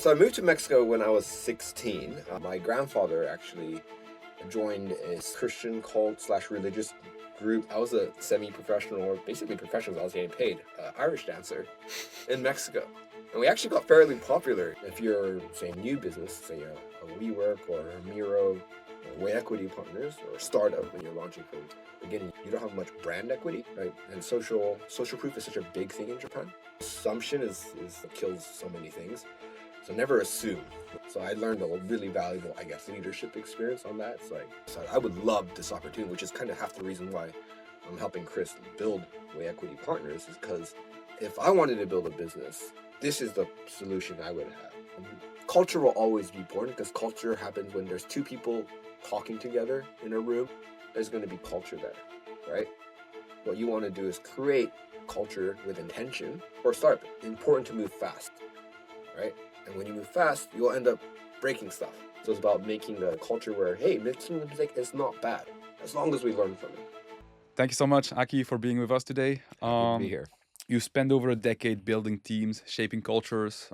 So I moved to Mexico when I was 16. My grandfather actually joined a Christian cult slash religious group. I was a semi-professional, or basically professional, I was getting paid, Irish dancer in Mexico. And we actually got fairly popular. If you're, say, a new business, say a WeWork or a Miro, or way equity partners, or startup when you're launching from the beginning, you don't have much brand equity, right? And social proof is such a big thing in Japan. Assumption is kills so many things. So never assume. So I learned a really valuable, I guess, leadership experience on that. So I would love this opportunity, which is kind of half the reason why I'm helping Chris build Way Equity Partners, is because if I wanted to build a business, this is the solution I would have. Culture will always be important because culture happens when there's two people talking together in a room. There's going to be culture there, right? What you want to do is create culture with intention or start. Important to move fast, right? And when you move fast, you'll end up breaking stuff. So it's about making the culture where, hey, making a mistake is not bad, as long as we learn from it. Thank you so much, Aki, for being with us today. Happy to be here. You spent over a decade building teams, shaping cultures.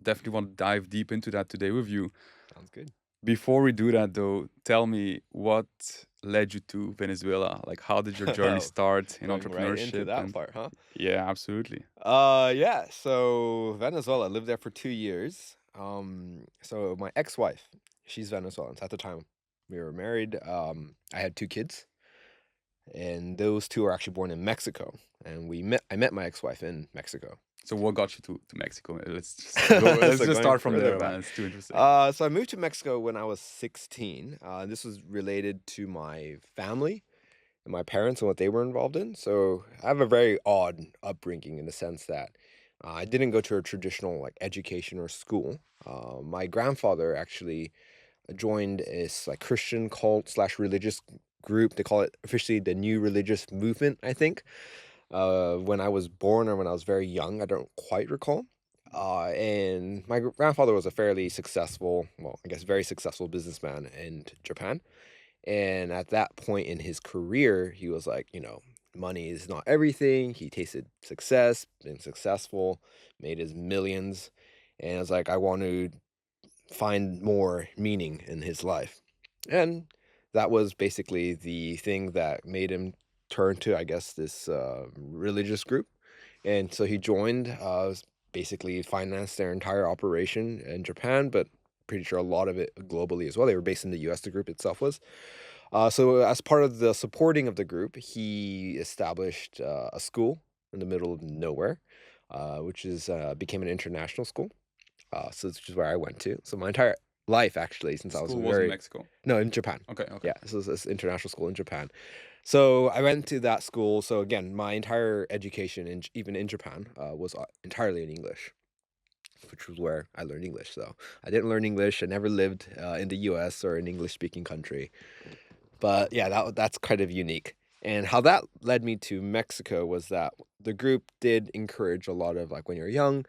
Definitely want to dive deep into that today with you. Sounds good. Before we do that, though, tell me what led you to Venezuela? Like, how did your journey start in Going entrepreneurship? right into that part, huh? Yeah, absolutely. Yeah. So Venezuela, I lived there for 2 years. So my ex-wife, she's Venezuelan. So at the time we were married, I had 2 kids, and those 2 are actually born in Mexico. And I met my ex-wife in Mexico. So what got you to Mexico? Let's just start from there, man. It's too interesting. So I moved to Mexico when I was 16. This was related to my family and my parents and what they were involved in. So I have a very odd upbringing in the sense that I didn't go to a traditional like education or school. My grandfather actually joined this like Christian cult slash religious group. They call it officially the New Religious Movement, I think. When I was born or when I was very young, I don't quite recall. And my grandfather was a fairly successful, well, I guess very successful businessman in Japan. And at that point in his career, he was like, money is not everything. He tasted success, been successful, made his millions. And I was like, I want to find more meaning in his life. And that was basically the thing that made him turn to, I guess, this religious group. And so he joined, basically financed their entire operation in Japan, but pretty sure a lot of it globally as well. They were based in the US, the group itself was. So as part of the supporting of the group, he established a school in the middle of nowhere, which became an international school. So this is where I went to. So my entire life, actually, since I was in Mexico? No, in Japan. Okay. Yeah, this was this international school in Japan. So I went to that school. So again, my entire education, even in Japan, was entirely in English, which was where I learned English. So I didn't learn English. I never lived in the US or an English-speaking country. But yeah, that's kind of unique. And how that led me to Mexico was that the group did encourage a lot of, like, when you're young,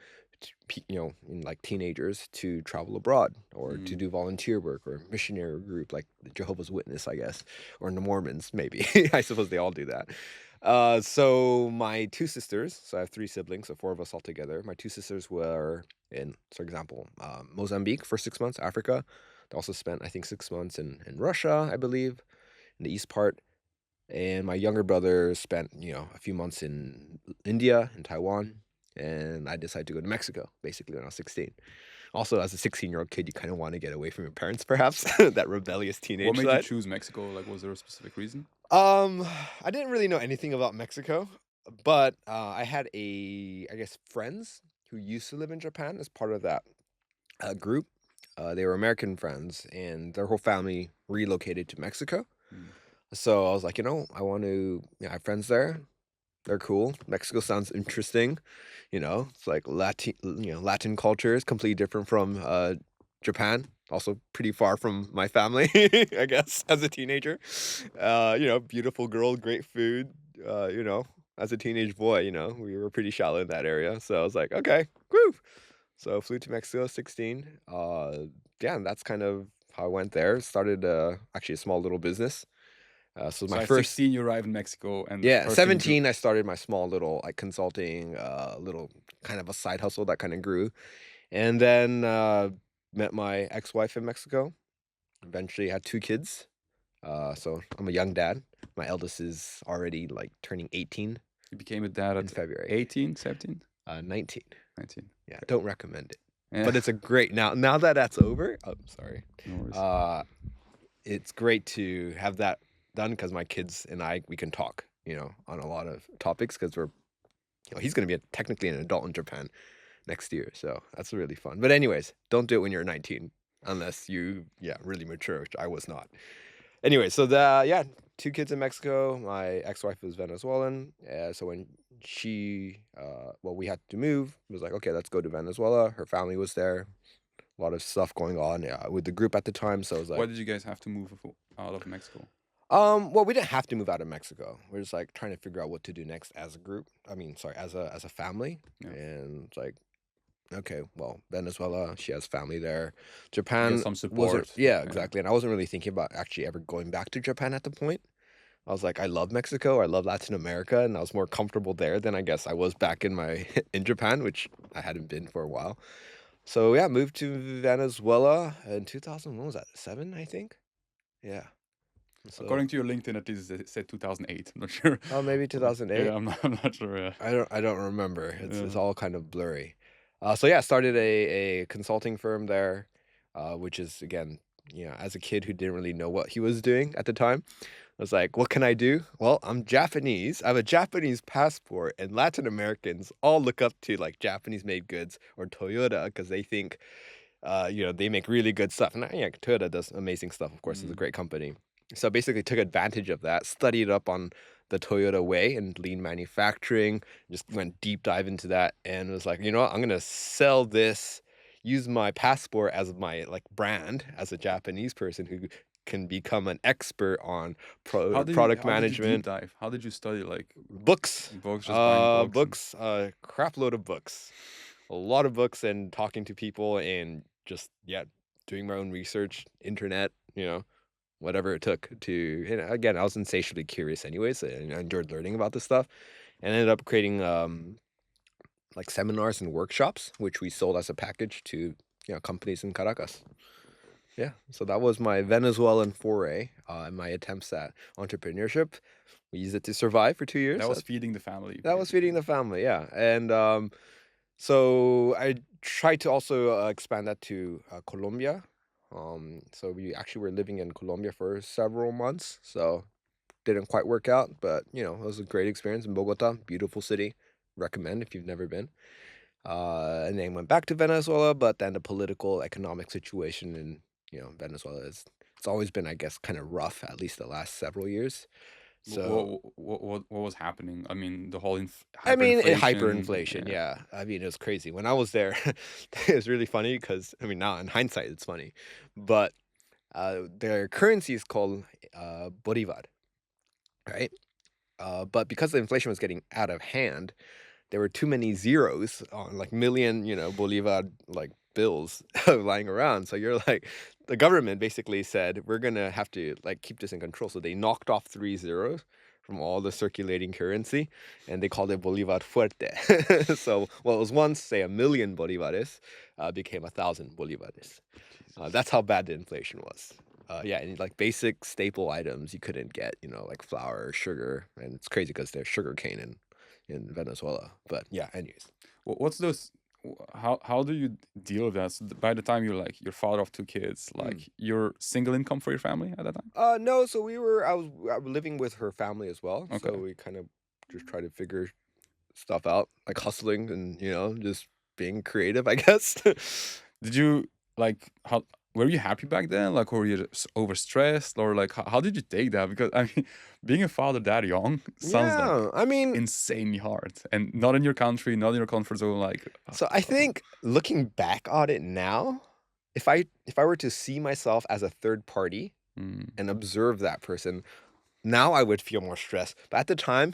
in like teenagers, to travel abroad or to do volunteer work or missionary group, like the Jehovah's Witness, I guess, or the Mormons, maybe. I suppose they all do that. So my 2 sisters, so I have 3 siblings, so 4 of us all together. My 2 sisters were in, for example, Mozambique for 6 months, Africa. They also spent, I think, 6 months in Russia, I believe, in the east part. And my younger brother spent, a few months in India and Taiwan. And I decided to go to Mexico, basically, when I was 16. Also, as a 16-year-old kid, you kind of want to get away from your parents, perhaps, that rebellious teenage What made side. you choose Mexico? Like, was there a specific reason? I didn't really know anything about Mexico, but I had friends who used to live in Japan as part of that group. They were American friends, and their whole family relocated to Mexico. So I was like, I want to, I have friends there. They're cool. Mexico sounds interesting. It's like Latin culture is completely different from Japan. Also pretty far from my family, I guess, as a teenager. Beautiful girl, great food. As a teenage boy, we were pretty shallow in that area. So I was like, okay, woo. So I flew to Mexico, 16. And that's kind of how I went there. Started actually a small little business. So my at first 16, you arrived in Mexico, and 17, I started my small little like consulting, little kind of a side hustle that kind of grew. And then met my ex-wife in Mexico. Eventually had 2 kids. So I'm a young dad. My eldest is already like turning 18 You became a dad in at February. 18, 17, 19. 19. Yeah, Okay. don't recommend it. Yeah. But it's a great now that that's over. Oh, sorry. No worries. Uh, it's great to have that done because my kids and we can talk, on a lot of topics because he's going to be technically an adult in Japan next year. So that's really fun. But anyways, don't do it when you're 19 unless really mature, which I was not. Anyway, so 2 kids in Mexico. My ex-wife was Venezuelan. So when we had to move, it was like, okay, let's go to Venezuela. Her family was there. A lot of stuff going on with the group at the time. So it was Why like, did you guys have to move out of Mexico? well, we didn't have to move out of Mexico. We're just like trying to figure out what to do next as a group. I mean, sorry, as a family. Yeah. And it's like, okay, well, Venezuela, she has family there. You get Japan some wasn't, support. yeah, exactly. And I wasn't really thinking about actually ever going back to Japan at the point. I was like, I love Mexico, I love Latin America, and I was more comfortable there than I guess I was back in my in Japan, which I hadn't been for a while. So yeah, moved to Venezuela in 2000. When was that? 7, I think. Yeah. So According to your LinkedIn, at least it said 2008. I'm not sure. maybe But, yeah, 2008. I'm not sure. Yeah. I don't remember. It's Yeah. all kind of blurry. So yeah, started a consulting firm there, which is again, as a kid who didn't really know what he was doing at the time, I was like, what can I do? Well, I'm Japanese. I have a Japanese passport, and Latin Americans all look up to like Japanese made goods or Toyota because they think, they make really good stuff. And yeah, Toyota does amazing stuff. Of course, it's a Mm. great company. So basically, took advantage of that, studied up on the Toyota way and lean manufacturing. Just went deep dive into that, and was like, you know what? I'm gonna sell this. Use my passport as my like brand as a Japanese person who can become an expert on product How did you deep management, dive? How did you study like books, books, just buying books and crap load of books, a lot of books, and talking to people, and just doing my own research, internet, whatever it took to. And again, I was insatiably curious, anyways, and I enjoyed learning about this stuff, and ended up creating like seminars and workshops, which we sold as a package to companies in Caracas. Yeah, so that was my Venezuelan foray and my attempts at entrepreneurship. We used it to survive for 2 years. that was feeding the family, That was basically. feeding the family, yeah. And so I tried to also expand that to Colombia. So we actually were living in Colombia for several months. So didn't quite work out, but it was a great experience in Bogota, beautiful city. Recommend if you've never been. And then went back to Venezuela, but then the political economic situation in Venezuela it's always been, I guess, kind of rough, at least the last several years. So What was happening? I mean, the whole I mean, hyperinflation. hyperinflation, Yeah. yeah. I mean, it was crazy. When I was there, it was really funny because, I mean, now in hindsight, it's funny. But their currency is called Bolivar, right? But because the inflation was getting out of hand, there were too many zeros on like million, Bolivar like bills lying around. So you're like, the government basically said, we're going to have to like keep this in control. So they knocked off 3 zeros from all the circulating currency and they called it Bolivar Fuerte. So what was once, say, 1,000,000 Bolivares became 1,000 Bolivares. Jesus. That's how bad the inflation was. And like basic staple items you couldn't get, like flour, sugar, and it's crazy because there's sugar cane in Venezuela. But yeah, anyways. What's those? How do you deal with that? So by the time you're like your father of 2 kids, Mm. like you're single income for your family at that time? No, so I was living with her family as well. So Okay. we kind of just try to figure stuff out, like hustling and, just being creative, I guess. Did you like how were you happy back then? Like, were you overstressed, or like how did you take that? Because I mean, being a father that young sounds like Yeah, I mean, insanely hard, and not in your country, not in your comfort zone. Like, so I think looking back on it now, if I were to see myself as a third party mm, and observe that person, now I would feel more stressed. But at the time,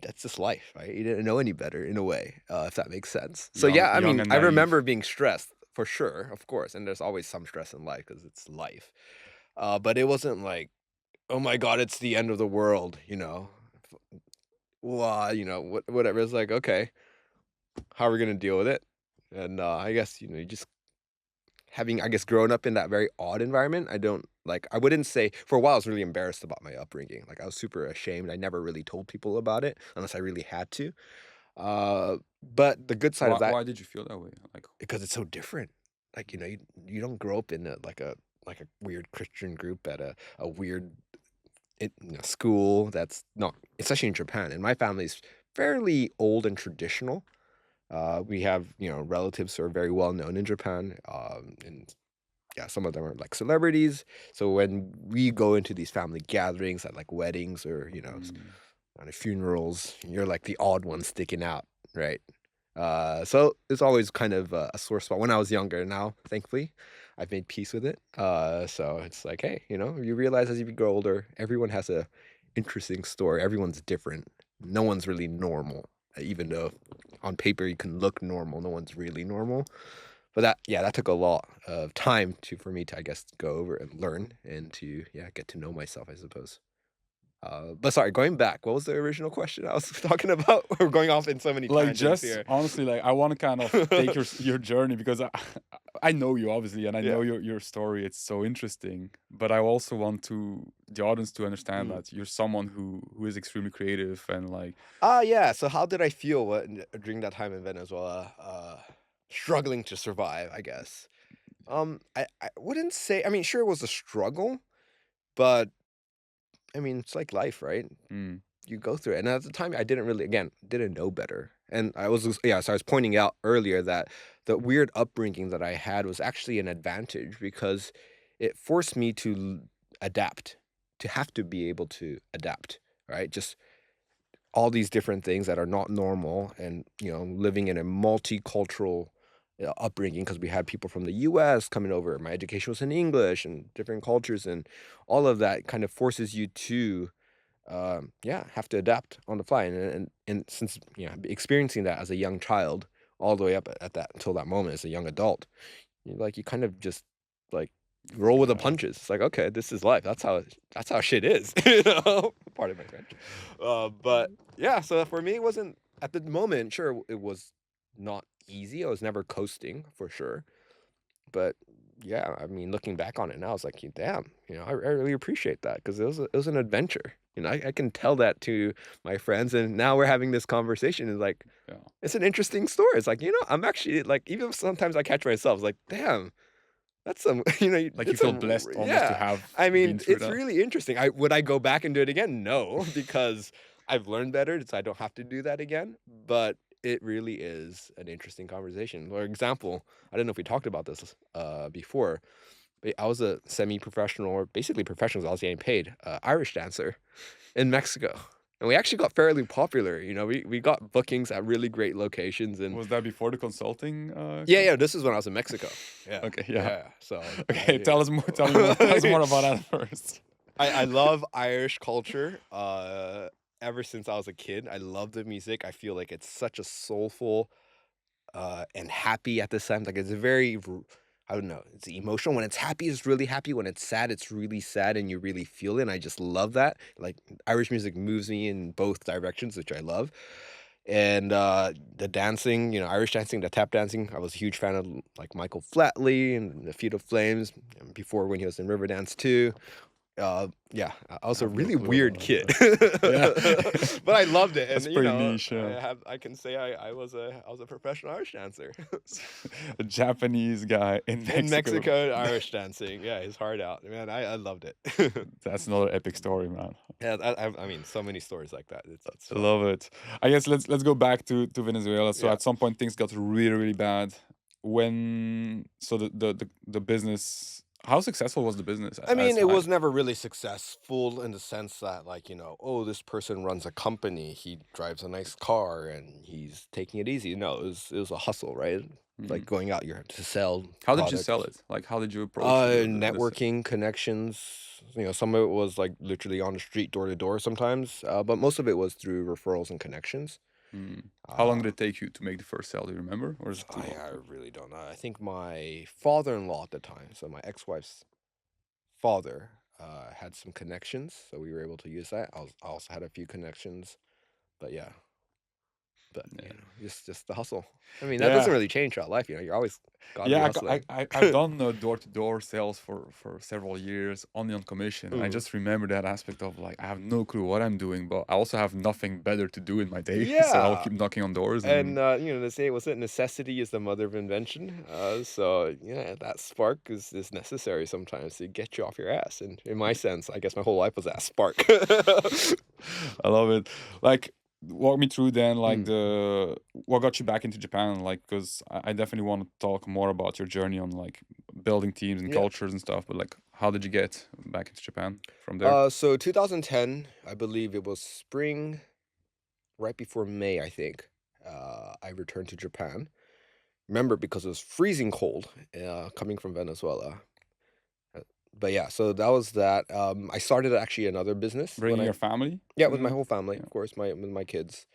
that's just life, right? You didn't know any better in a way, if that makes sense. So young, yeah, I young mean, and I naive. remember being stressed for sure, of course, and there's always some stress in life because it's life. But it wasn't like, oh my God, it's the end of the world, whatever. It's like, okay, how are we gonna deal with it? And I guess you just having I guess grown up in that very odd environment. I don't like. I wouldn't say for a while I was really embarrassed about my upbringing. Like I was super ashamed. I never really told people about it unless I really had to. But the good side of that Why did you feel that way? Like, because it's so different. Like you don't grow up in like a weird Christian group at a weird school that's not especially in Japan. And my family's fairly old and traditional. We have, relatives who are very well known in Japan. And yeah, some of them are like celebrities. So when we go into these family gatherings at like weddings or, mm, on funerals, you're like the odd one sticking out, right? So it's always kind of a sore spot when I was younger. Now, thankfully, I've made peace with it. So it's like, hey, you realize as you grow older, everyone has a interesting story. Everyone's different. No one's really normal, even though on paper you can look normal. No one's really normal. But that took a lot of time for me to, I guess, go over and learn and to, get to know myself, I suppose. But sorry, going back, what was the original question I was talking about? We're going off in so many like tangents just here. honestly, like I want to kind of take your journey because I know you obviously, and I Yeah. know your story. It's so interesting, but I also want the audience to understand Mm. that you're someone who is extremely creative and like, Yeah. So how did I feel during that time in Venezuela? Struggling to survive, I guess. I wouldn't say. I mean, sure, it was a struggle, but I mean, it's like life, right? mm, You go through it. And at the time, I didn't really, again, didn't know better. And so I was pointing out earlier that the weird upbringing that I had was actually an advantage because it forced me to adapt, to have to be able to adapt, right? Just all these different things that are not normal and, living in a multicultural upbringing because we had people from the US coming over. My education was in English and different cultures, and all of that kind of forces you to have to adapt on the fly, and since experiencing that as a young child, all the way up at that until that moment as a young adult, you kind of just like roll with the yeah, punches. It's like okay, this is life. That's how shit is, Part of my French, but yeah. So for me, it wasn't at the moment. Sure, it was not easy. I was never coasting for sure, but yeah, I mean, looking back on it now, I was like, damn, I really appreciate that because it was an adventure. I can tell that to my friends, and now we're having this conversation. And like, yeah. it's an interesting story. It's like, I'm actually like, even sometimes I catch myself like, damn, that's some, you Like you did feel some, blessed almost to yeah. have I been mean, through it's that. really interesting. Would I go back and do it again? No, because I've learned better, so I don't have to do that again. But it really is an interesting conversation. For example, I don't know if we talked about this before, but I was a semi-professional or basically professional. 'Cause I was getting paid Irish dancer in Mexico, and we actually got fairly popular. We got bookings at really great locations, and Was that before the consulting yeah, yeah. company? This is when I was in Mexico. Yeah, Okay, yeah. yeah. So Okay, tell us more. Tell me more. Tell us more about that first. I love Irish culture. Ever since I was a kid, I love the music. I feel like it's such a soulful and happy at the same. Like it's I don't know. It's emotional. When it's happy, it's really happy. When it's sad, it's really sad, and you really feel it. And I just love that. Like Irish music moves me in both directions, which I love. And the dancing, Irish dancing, the tap dancing. I was a huge fan of like Michael Flatley and the Feet of Flames. And before when he was in Riverdance too. Yeah, I I was a have no really clue weird about kid, that. Yeah, but I loved it, and that's pretty niche. I can say I was a professional Irish dancer A Japanese guy in in Mexico. Mexico. Irish dancing, yeah, his heart out, man. I loved it. That's another epic story, man. Yeah, I mean, so many stories like that. It's I fun. love it. I guess let's go back to Venezuela. So Yeah. at some point things got really bad. When so the business, how successful was the business I mean, as it I? was never really successful in the sense that, like, oh, this person runs a company, he drives a nice car, and he's taking it easy. No, it was a hustle, right? Like Mhm. going out here to sell How did you sell products. it? Like how did you approach the Networking, connections. Some of it was like literally on the street, door to door sometimes, but most of it was through referrals and connections. Mm. How long Uh, did it take you to make the first sale? Do you remember, or is it too long I ago? really don't know. I think my father-in-law at the time, so my ex-wife's father, had some connections, so we were able to use that. I also had a few connections, but yeah. But, Yeah. just the hustle. I mean, that doesn't Yeah. really change throughout life, you're always gotta be Yeah, hustling. I've done door-to-door sales for several years only on commission, and I Mm. just remember that aspect of like I have no clue what I'm doing, but I also have nothing better to do in my day, so I'll Yeah, keep knocking on doors and, and they say, what's it? Necessity is the mother of invention, so, yeah, that spark is necessary sometimes to get you off your ass, and in my sense, I guess my whole life was that spark. I love it. Like, walk me through then, like Mm, the what got you back into Japan, like because I definitely want to talk more about your journey on like building teams and yeah. cultures and stuff, but like how did you get back into Japan from there? So 2010, I believe it was spring, right before May, I think, I returned to Japan. Remember, because it was freezing cold, coming from Venezuela. Uh, but yeah, so that was that. I started actually another business when Bringing I your family yeah, to with my the whole family, yeah. of course, with my kids.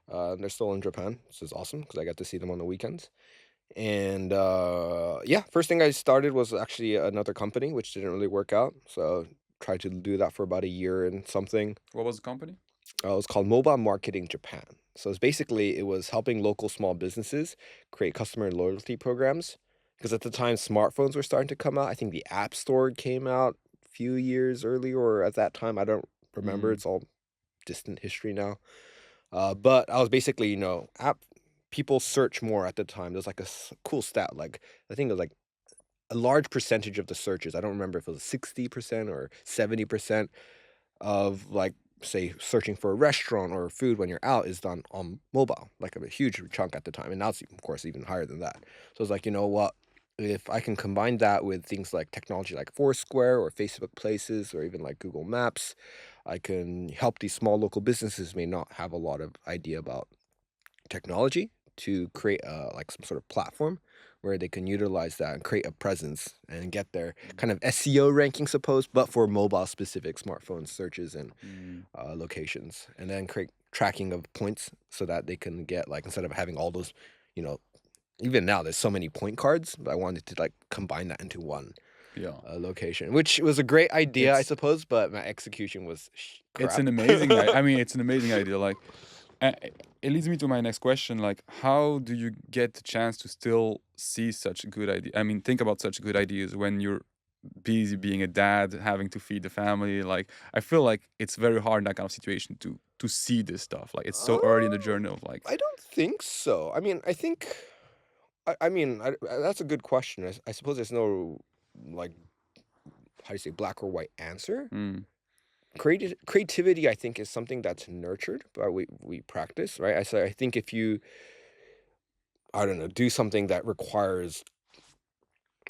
They're still in Japan. This is awesome because I got to see them on the weekends. And yeah, first thing I started was actually another company, which didn't really work out. So tried to do that for about a year and something. What was the company? It was called Mobile Marketing Japan. So it's basically it was helping local small businesses create customer loyalty programs. Because at the time smartphones were starting to come out. I think the App Store came out a few years earlier, or at that time. I don't remember. Mm, It's all distant history now. But I was basically, app people search more at the time. There's like a cool stat, like I think it was like a large percentage of the searches. I don't remember if it was 60% or 70% of like say searching for a restaurant or food when you're out is done on mobile, like a huge chunk at the time. And now it's of course even higher than that. So it's like, you know what? If I can combine that with things like technology like Foursquare or Facebook Places or even like Google Maps, I can help these small local businesses may not have a lot of idea about technology to create like some sort of platform where they can utilize that and create a presence and get their mm, kind of SEO ranking, suppose, but for mobile specific smartphone searches and mm. locations, and then create tracking of points so that they can get like instead of having all those, you know, even now there's so many point cards, but I wanted to like combine that into one Yeah. location, which was a great idea, I It's suppose, but my execution was it's crap. an amazing I mean it's an amazing idea. Like it leads me to my next question. Like, how do you get the chance to still see such a good idea? I mean, think about such good ideas when you're busy being a dad, having to feed the family. Like, I feel like it's very hard in that kind of situation to see this stuff. Like, it's so Uh, early in the journey of like, I don't think so. I mean, I think I mean, that's a good question. I suppose there's no like how do you say black or white answer. mm, Creativity, I think, is something that's nurtured, but we practice, right? I say I think if you, I don't know, do something that requires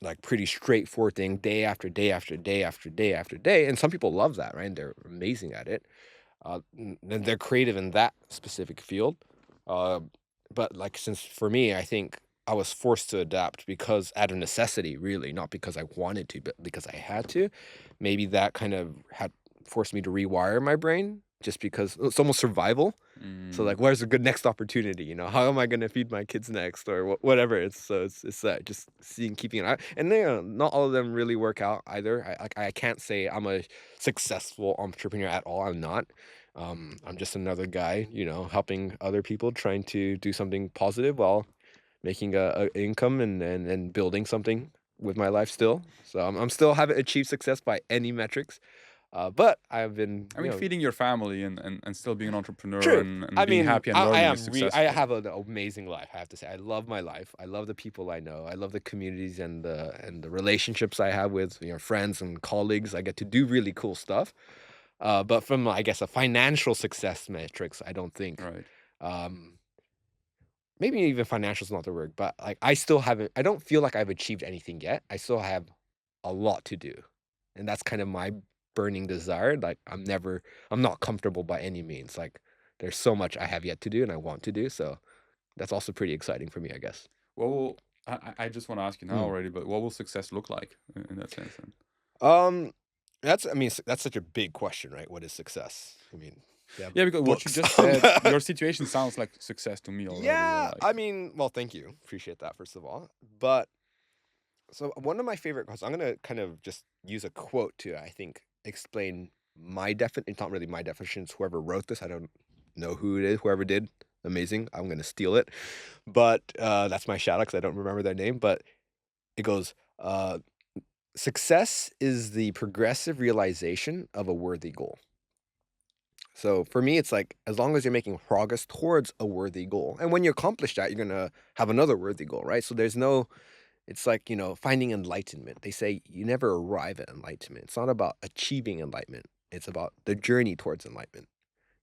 like pretty straightforward thing day after day after day after day after day, and some people love that, right? And they're amazing at it. And they're creative in that specific field. Uh, but like since for me, I think I was forced to adapt because out of necessity, really, not because I wanted to, but because I had to. Maybe that kind of had forced me to rewire my brain just because it's almost survival. So mm, like, where's a good next opportunity? How am I gonna feed my kids next, or whatever? It's that just seeing keeping an eye. And not all of them really work out either. I can't say I'm a successful entrepreneur at all. I'm not. I'm just another guy, helping other people, trying to do something positive while making a income and building something with my life still. So I'm still haven't achieved success by any metrics. But I've been, I mean, feeding your family and still being an entrepreneur true. and I being mean, happy and I learning is am I successful. have an amazing life, I have to say. I love my life. I love the people I know. I love the communities and the relationships I have with, friends and colleagues. I get to do really cool stuff. But from, I guess, a financial success metrics, I don't think, Right. um, maybe even financial is not the word, but like I don't feel like I've achieved anything yet. I still have a lot to do. And that's kind of my burning desire. Like I'm not comfortable by any means. Like there's so much I have yet to do and I want to do. So that's also pretty exciting for me, I guess. What will I just want to ask you now Mm. already, but what will success look like in that sense then? Um, I mean, that's such a big question, right? What is success? I mean, they have Yeah, because what you books just on said, that. your situation sounds like success to me already. Yeah, I Like, mean, well, thank you. Appreciate that, first of all. But so one of my favorite quotes, I'm gonna kind of just use a quote to, I think, explain my definition. It's not really my definition, it's whoever wrote this. I don't know who it is, whoever did. amazing. I'm gonna steal it, but that's my shout out because I don't remember their name. But it goes, "Success is the progressive realization of a worthy goal." So for me, it's like as long as you're making progress towards a worthy goal, and when you accomplish that, you're gonna have another worthy goal, right? So there's no, it's like, finding enlightenment. They say you never arrive at enlightenment. It's not about achieving enlightenment. It's about the journey towards enlightenment.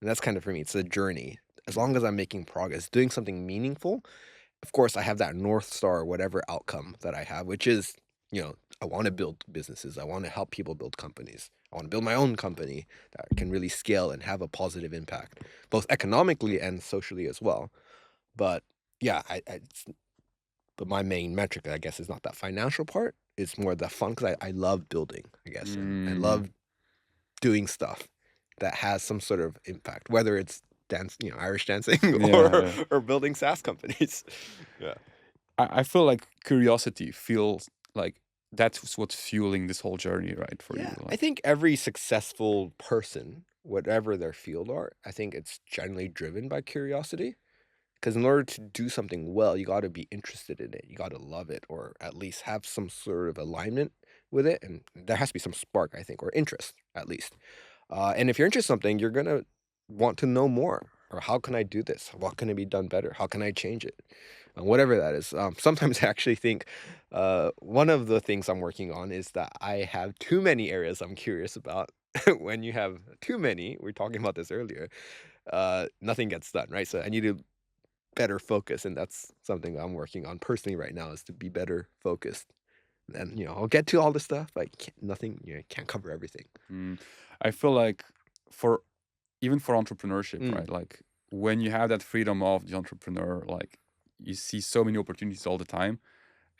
And that's kind of for me, it's a journey. As long as I'm making progress, doing something meaningful, of course, I have that North Star or whatever outcome that I have, which is, I want to build businesses. I want to help people build companies. I want to build my own company that can really scale and have a positive impact, both economically and socially as well. But yeah, but my main metric, I guess, is not that financial part. It's more the fun because I love building, I guess, and I Mm, love doing stuff that has some sort of impact, whether it's dance, Irish dancing yeah, or yeah. building SaaS companies. Yeah. I feel like curiosity feels like that's what's fueling this whole journey, right? For you, Yeah, I like, think every successful person, whatever their field are, I think it's generally driven by curiosity. Because in order to do something well, you got to be interested in it. You got to love it, or at least have some sort of alignment with it. And there has to be some spark, I think, or interest at least. And if you're interested in something, you're gonna want to know more. Or how can I do this? What can it be done better? How can I change it? Whatever that is. Sometimes I actually think one of the things I'm working on is that I have too many areas I'm curious about. When you have too many, we were talking about this earlier, nothing gets done, right? So I need to better focus, and that's something I'm working on personally right now is to be better focused. And I'll get to all the stuff, but nothing, can't cover everything. mm, I feel like for even for entrepreneurship, Mm. right? Like when you have that freedom of the entrepreneur, like you see so many opportunities all the time,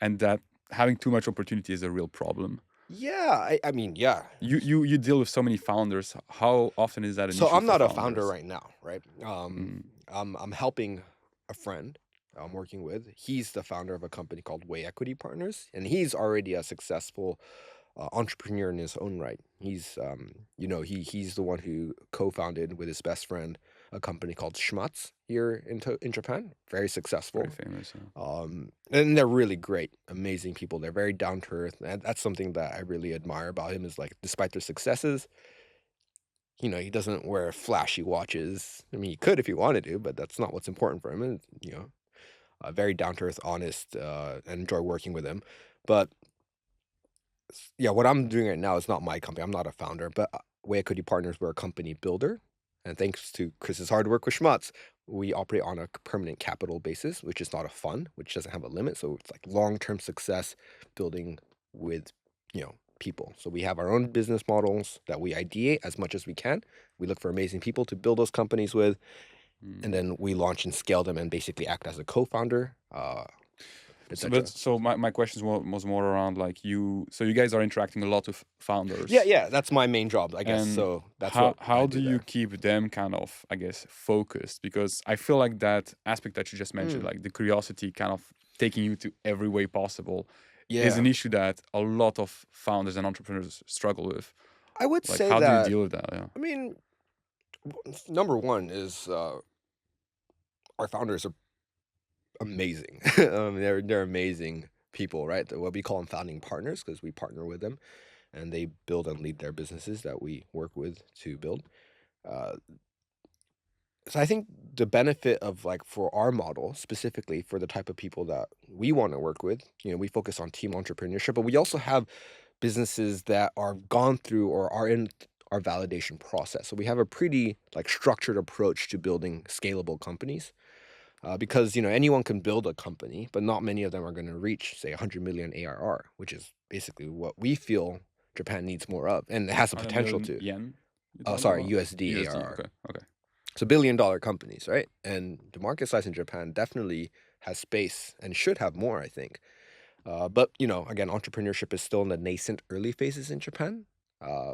and that having too much opportunity is a real problem. Yeah, I mean, yeah. You deal with so many founders. How often is that an So issue I'm for not a founder founders? right now, right? Mm, I'm helping a friend I'm working with. He's the founder of a company called Way Equity Partners, and he's already a successful entrepreneur in his own right. He's the one who co-founded with his best friend a company called Schmatz here in Japan. Very very successful. famous. Yeah. And they're really great, amazing people. They're very down to earth, and that's something that I really admire about him. Is like, despite their successes, he doesn't wear flashy watches. I mean, he could if he wanted to, but that's not what's important for him. And very down to earth, honest, and enjoy working with him. But yeah, what I'm doing right now is not my company. I'm not a founder, but Way Equity Partners, we're a company builder. And thanks to Chris's hard work with Schmutz, we operate on a permanent capital basis, which is not a fund, which doesn't have a limit. So it's like long-term success building with, people. So we have our own business models that we ideate as much as we can. We look for amazing people to build those companies with, and Mm. then we launch and scale them and basically act as a co-founder, So, but etc. so my question was more around like you. So you guys are interacting a lot with Yeah, founders, yeah, that's my main job, I guess. and So that's how what I do do you there. keep them kind of, I guess, focused? Because I feel like that aspect that you just mentioned, Mm, like the curiosity kind of taking you to every way possible, is yeah. an issue that a lot of founders and entrepreneurs struggle with. I would Like, say how do you that, deal with that? Yeah. I mean, number one is our founders are amazing. They're amazing people, right? What we call them founding partners because we partner with them and they build and lead their businesses that we work with to build. Uh, so I think the benefit of like for our model specifically for the type of people that we want to work with, we focus on team entrepreneurship, but we also have businesses that are gone through or are in our validation process. So we have a pretty like structured approach to building scalable companies, because anyone can build a company, but not many of them are going to reach say 100 million ARR, which is basically what we feel Japan needs more of, and it has the 100 potential million to. yen you're Oh, talking sorry, about? USD USD. ARR. Okay. Okay. So billion-dollar companies, right? And the market size in Japan definitely has space and should have more, I think. But again, entrepreneurship is still in the nascent early phases in Japan,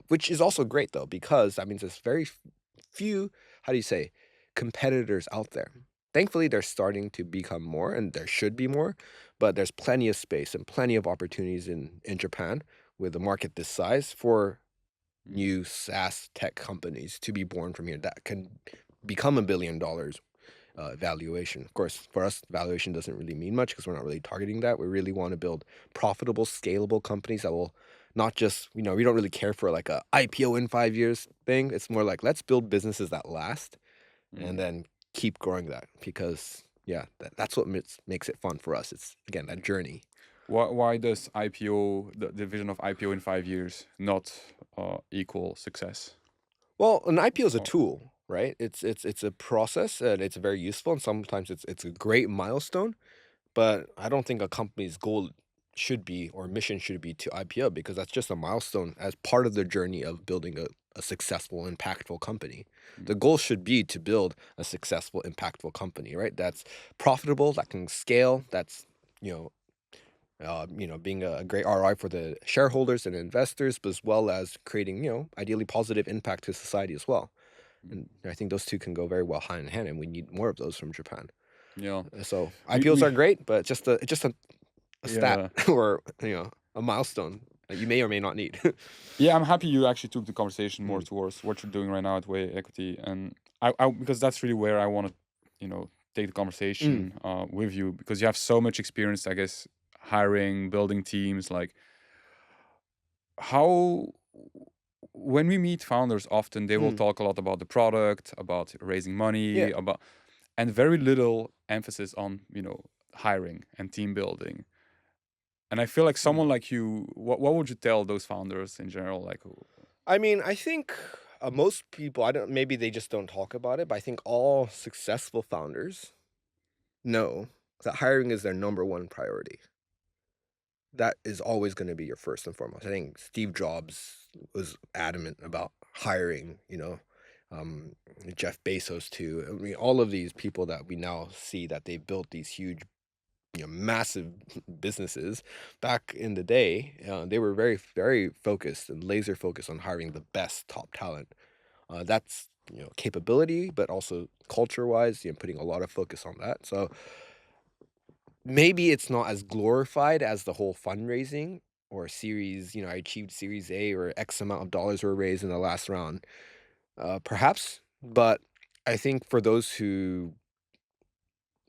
which is also great though, because that means there's very few, how do you say, competitors out there. Thankfully, they're starting to become more, and there should be more, but there's plenty of space and plenty of opportunities in Japan with a market this size for Mm. new SaaS tech companies to be born from here that can become $1 billion valuation. Of course, for us, valuation doesn't really mean much because we're not really targeting that. We really want to build profitable, scalable companies that will not just, we don't really care for like a IPO in 5 years thing. It's more like let's build businesses that last and Mm. then keep growing that because, yeah, that's what makes it fun for us. It's, again, that journey. Why does IPO, the vision of IPO in 5 years, not equal success? Well, an IPO is a Oh, tool, right? It's a process and it's very useful and sometimes it's a great milestone. But I don't think a company's goal should be or mission should be to IPO because that's just a milestone as part of the journey of building a successful, impactful company. mm, The goal should be to build a successful, impactful company, right? That's profitable, that can scale, that's, you know, being a great ROI for the shareholders and investors, but as well as creating, ideally positive impact to society as well. mm. And I think those two can go very well hand in hand, and we need more of those from Japan. Yeah, So IPOs we are great, but just a stat yeah. or a milestone that you may or may not need. Yeah, I'm happy you actually took the conversation more Mm, towards what you're doing right now at Way Equity, and because that's really where I want to, take the mm, conversation with you because you have so much experience, I guess, hiring, building teams. Like, how when we meet founders, often they will mm. talk a lot about the product, about raising Yeah. money, and very little emphasis on hiring and team building. And I feel like Mm. someone like you, what would you tell those founders in general? Like, I mean, I think most people, I don't, maybe they just don't talk about it, but I think all successful founders know that hiring is their number one priority. That is always going to be your first and foremost. I think Steve Jobs was adamant about hiring, um, Jeff Bezos too. I mean, all of these people that we now see that they built these huge, massive businesses. Back in the day, they were very, very focused and laser focused on hiring the best top talent. That's capability, but also culture wise, putting a lot of focus on that. So maybe it's not as glorified as the whole fundraising or series. I achieved Series A or X amount of dollars were raised in the last round. Perhaps, but I think for those who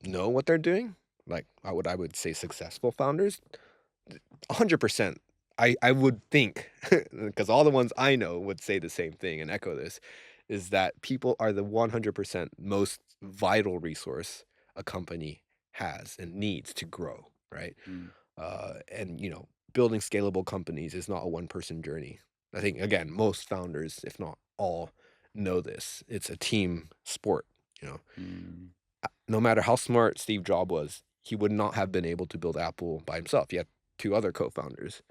know what they're doing, like I would say successful founders, 100%. I would think, because all the ones I know would say the same thing and echo this, is that people are the 100% most vital resource a company has and needs to grow, right? mm, And building scalable companies is not a one-person journey. I think again, most founders, if not all, know this. It's a team sport, you know. mm, No matter how smart Steve Jobs was, he would not have been able to build Apple by himself. He had two other co-founders.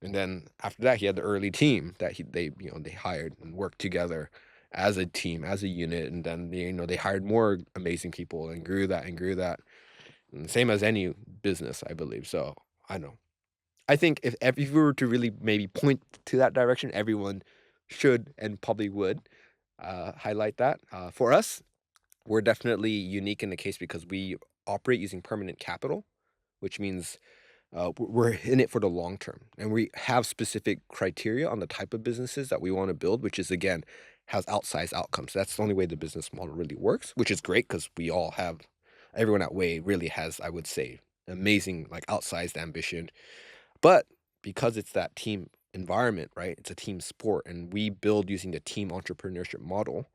And then after that, he had the early team that they hired and worked together as a team, as a unit. And then they hired more amazing people and grew that and grew that. And same as any business, I believe. So I know. I think if we were to really maybe point to that direction, everyone should and probably would highlight that. For us, we're definitely unique in the case because we operate using permanent capital, which means we're in it for the long term, and we have specific criteria on the type of businesses that we want to build, which is again has outsized outcomes. That's the only way the business model really works, which is great because we all have everyone at Way really has, I would say, amazing like outsized ambition. But because it's that team environment, right? It's a team sport, and we build using the team entrepreneurship model.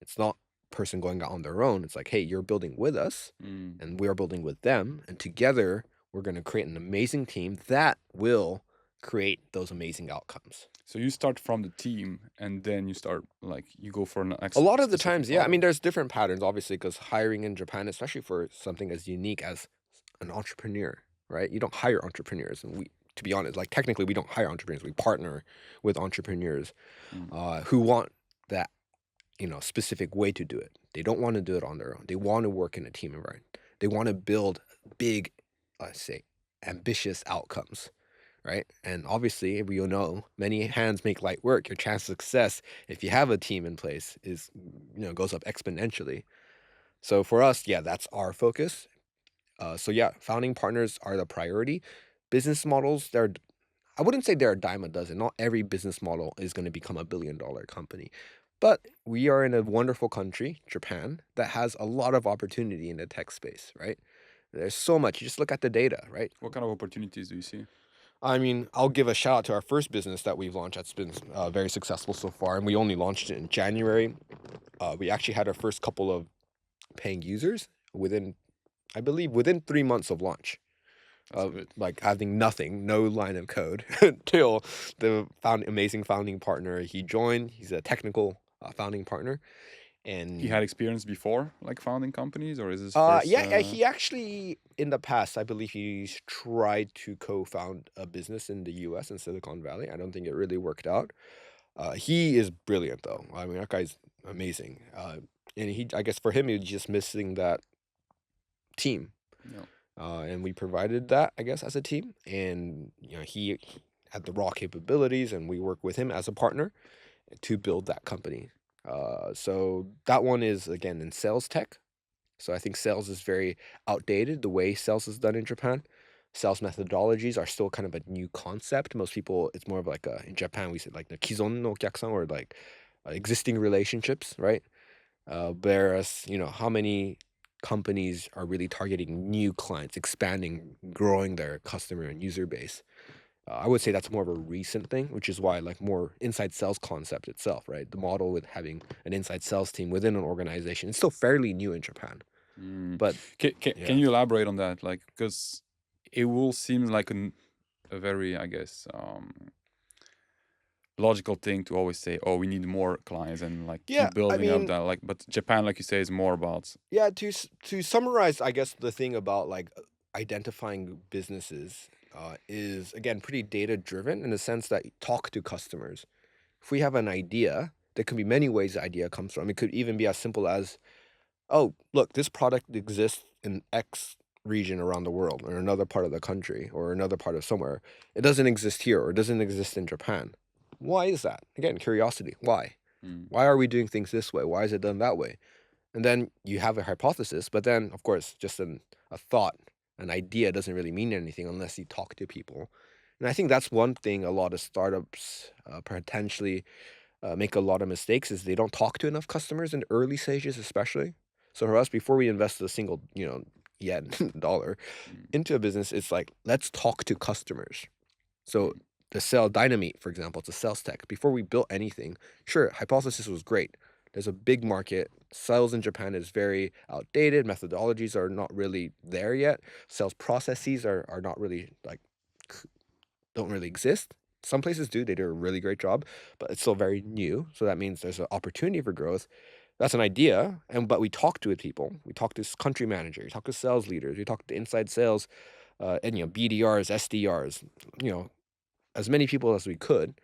It's not person going out on their own. It's like, hey, you're building with us, mm. and we are building with them, and together we're going to create an amazing team that will create those amazing outcomes. So you start from the team, and then you start like you go for an A lot of the specific times, yeah. I mean, product. there's different patterns, obviously, because hiring in Japan, especially for something as unique as an entrepreneur, right? You don't hire entrepreneurs, and to be honest, like technically, we don't hire entrepreneurs. We partner with entrepreneurs Mm, who want that, specific way to do it. They don't want to do it on their own. They want to work in a team environment. They want to build big, let's say, ambitious outcomes, right? And obviously, we all know many hands make light work. Your chance of success, if you have a team in place, goes up exponentially. So for us, yeah, that's our focus. So yeah, founding partners are the priority. Business models, I wouldn't say they're a dime a dozen. Not every business model is going to become $1 billion company. But we are in a wonderful country, Japan, that has a lot of opportunity in the tech space, right? There's so much. You just look at the data, right? What kind of opportunities do you see? I mean, I'll give a shout out to our first business that we've launched that's been very successful so far, and we only launched it in January. We actually had our first couple of paying users within, I believe, within 3 months of launch. That's good. Like having nothing, no line of code, until the amazing founding partner he joined. He's a technical founding partner, He and had experience before, like founding companies, or is his first? yeah, he actually in the past, I believe he's tried to co-found a business in the U.S. in Silicon Valley. I don't think it really worked out. He is brilliant though. I mean, that guy's amazing. And I guess for him, he was just missing that team. Yeah. And we provided that, I guess, as a team. And he had the raw capabilities, and we work with him as a partner to build that company. So that one is again in sales tech. So I think sales is very outdated. The way sales is done in Japan, sales methodologies are still kind of a new concept. Most people, it's more of like in Japan we say like the kizon no okyaksan, or like existing relationships, right? Whereas, how many companies are really targeting new clients, expanding, growing their customer and user base? I would say that's more of a recent thing, which is why like more inside sales concept itself, right? The model with having an inside sales team within an organization, it's still fairly new in Japan. Mm. But Can yeah. you elaborate on that? Like, because it will seem like a very, I guess, logical thing to always say, "Oh, we need more clients," and like Yeah, keep I building up mean, that. Like, but Japan, like you say, is more about. yeah, to summarize, I guess the thing about like identifying businesses is again pretty data driven in the sense that you talk to customers. If we have an idea, there can be many ways the idea comes from. It could even be as simple as, oh, look, this product exists in X region around the world, or another part of the country, or another part of somewhere. It doesn't exist here, or it doesn't exist in Japan. Why is that? Again, curiosity. Why? Mm. Why are we doing things this way? Why is it done that way? And then you have a hypothesis, but then, of course, just a thought, an idea doesn't really mean anything unless you talk to people. And I think that's one thing a lot of startups potentially make a lot of mistakes is they don't talk to enough customers in the early stages, especially. So for us, before we invest a single, yen dollar Mm. into a business, it's like, let's talk to customers. So Mm. the cell dynamite, for example, it's a sales tech. Before we built anything, sure, hypothesis was great. There's a big market. Sales in Japan is very outdated. Methodologies are not really there yet. Sales processes are not really like don't really exist. Some places do. They do a really great job, but it's still very new. So that means there's an opportunity for growth. That's an idea, but we talk to people. We talk to country manager. We talk to sales leaders. We talk to inside sales, and BDRs, SDRs. As many people as we could,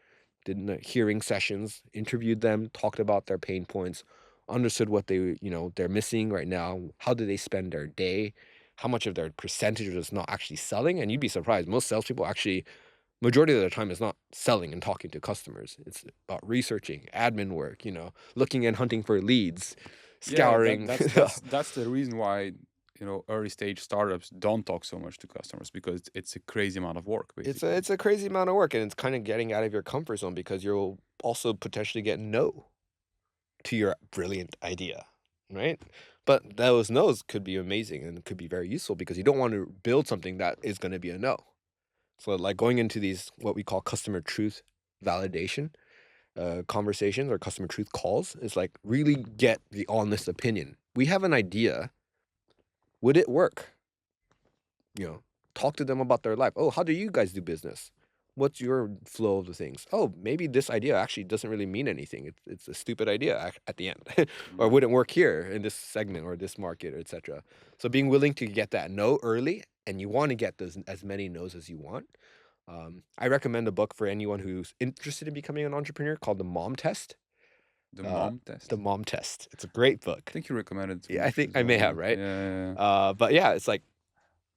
did hearing sessions, interviewed them, talked about their pain points, understood what they're missing right now. How do they spend their day? How much of their percentage is not actually selling? And you'd be surprised. Most salespeople actually, majority of the time, is not selling and talking to customers. It's about researching, admin work, looking and hunting for leads, Yeah, that scouring. that's the reason why early stage startups don't talk so much to customers because it's a crazy amount of work It's a basically. it's a crazy amount of work, and it's kind of getting out of your comfort zone because you'll also potentially get no to your brilliant idea, right? But those no's could be amazing and could be very useful because you don't want to build something that is going to be a no. So, like going into these what we call customer truth validation conversations or customer truth calls is like really get the honest opinion. We have an idea. Would it work? Talk to them about their life. Oh, how do you guys do business? What's your flow of the things? Oh, maybe this idea actually doesn't really mean anything. It's a stupid idea at the end, or Mm. wouldn't work here in this segment or this market, or etc. So being willing to get that no early, and you want to get those as many no's as you want. I recommend a book for anyone who's interested in becoming an entrepreneur called The Mom Test. The Uh, mom The test. Mom Test. It's a great I book. think you recommended it to Yeah, me I think as I well. may have, Yeah, right? yeah, But yeah, it's like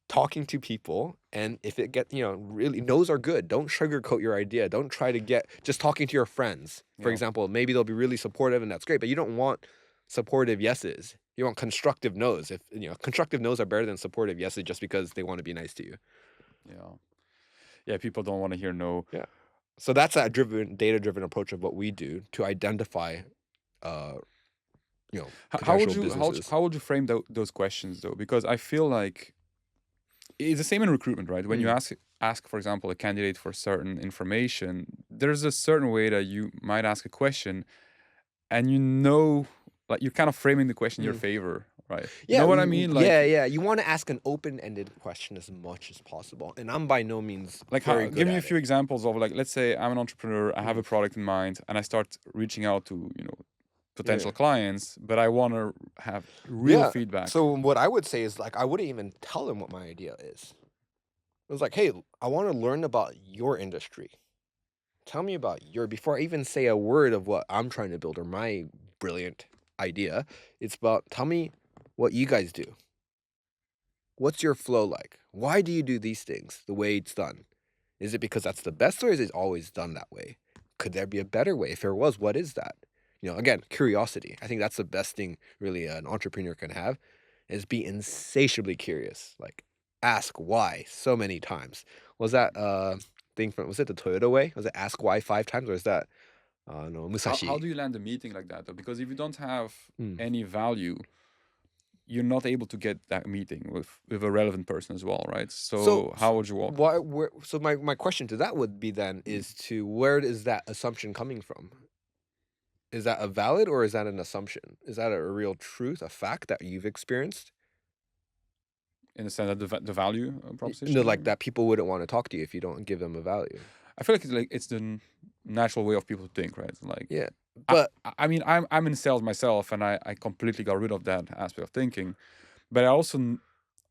talking to people, and if it get really, no's are good. Don't sugarcoat your idea. Don't try to get just talking to your friends, for yeah. example. Maybe they'll be really supportive, and that's great, but you don't want supportive yeses. You want constructive no's. If constructive no's are better than supportive yeses just because they want to be nice to you. Yeah, yeah. People don't want to hear no. Yeah, so that's that data driven approach of what we do to identify uh, How would potential you businesses. how would you frame those questions though? Because I feel like it's the same in recruitment, right? When you Mm. ask, for example, a candidate for certain information, there's a certain way that you might ask a question, and like you're kind of framing the question in your Mm. favor, right? You Yeah, know what I mean? yeah, yeah. You want to ask an open-ended question as much as possible, and I'm by no means Like very how? good Give me a at few it. examples of, like, let's say I'm an entrepreneur, I have Mm. a product in mind, and I start reaching out to Yeah. potential clients, but I want to have real Yeah. feedback. So what I would say is like I wouldn't even tell them what my idea is. It was like, hey, I want to learn about your industry. Tell me about your before I even say a word of what I'm trying to build or my brilliant idea. It's about tell me what you guys do. What's your flow like? Why do you do these things the way it's done? Is it because that's the best or is it always done that way? Could there be a better way? If there was, what is that? Again, curiosity. I think that's the best thing really an entrepreneur can have is be insatiably curious. Like ask why so many times. Was that thing from was it the Toyota way? Was it ask why 5 times or is that no How Musashi? do you land a meeting like that though? Because if you don't have Mm. any value, you're not able to get that meeting with a relevant person as well, right? So So how would you walk? why where so my question to that would be then Mm. is to where is that assumption coming from? Is that a valid or is that an assumption? Is that a real truth, a fact that you've experienced? In the sense that the value Like proposition. that people wouldn't want to talk to you if you don't give them a value. I feel like it's the natural way of people to think, right? Like, Yeah. But I mean, I'm in sales myself, and I completely got rid of that aspect of thinking. But I also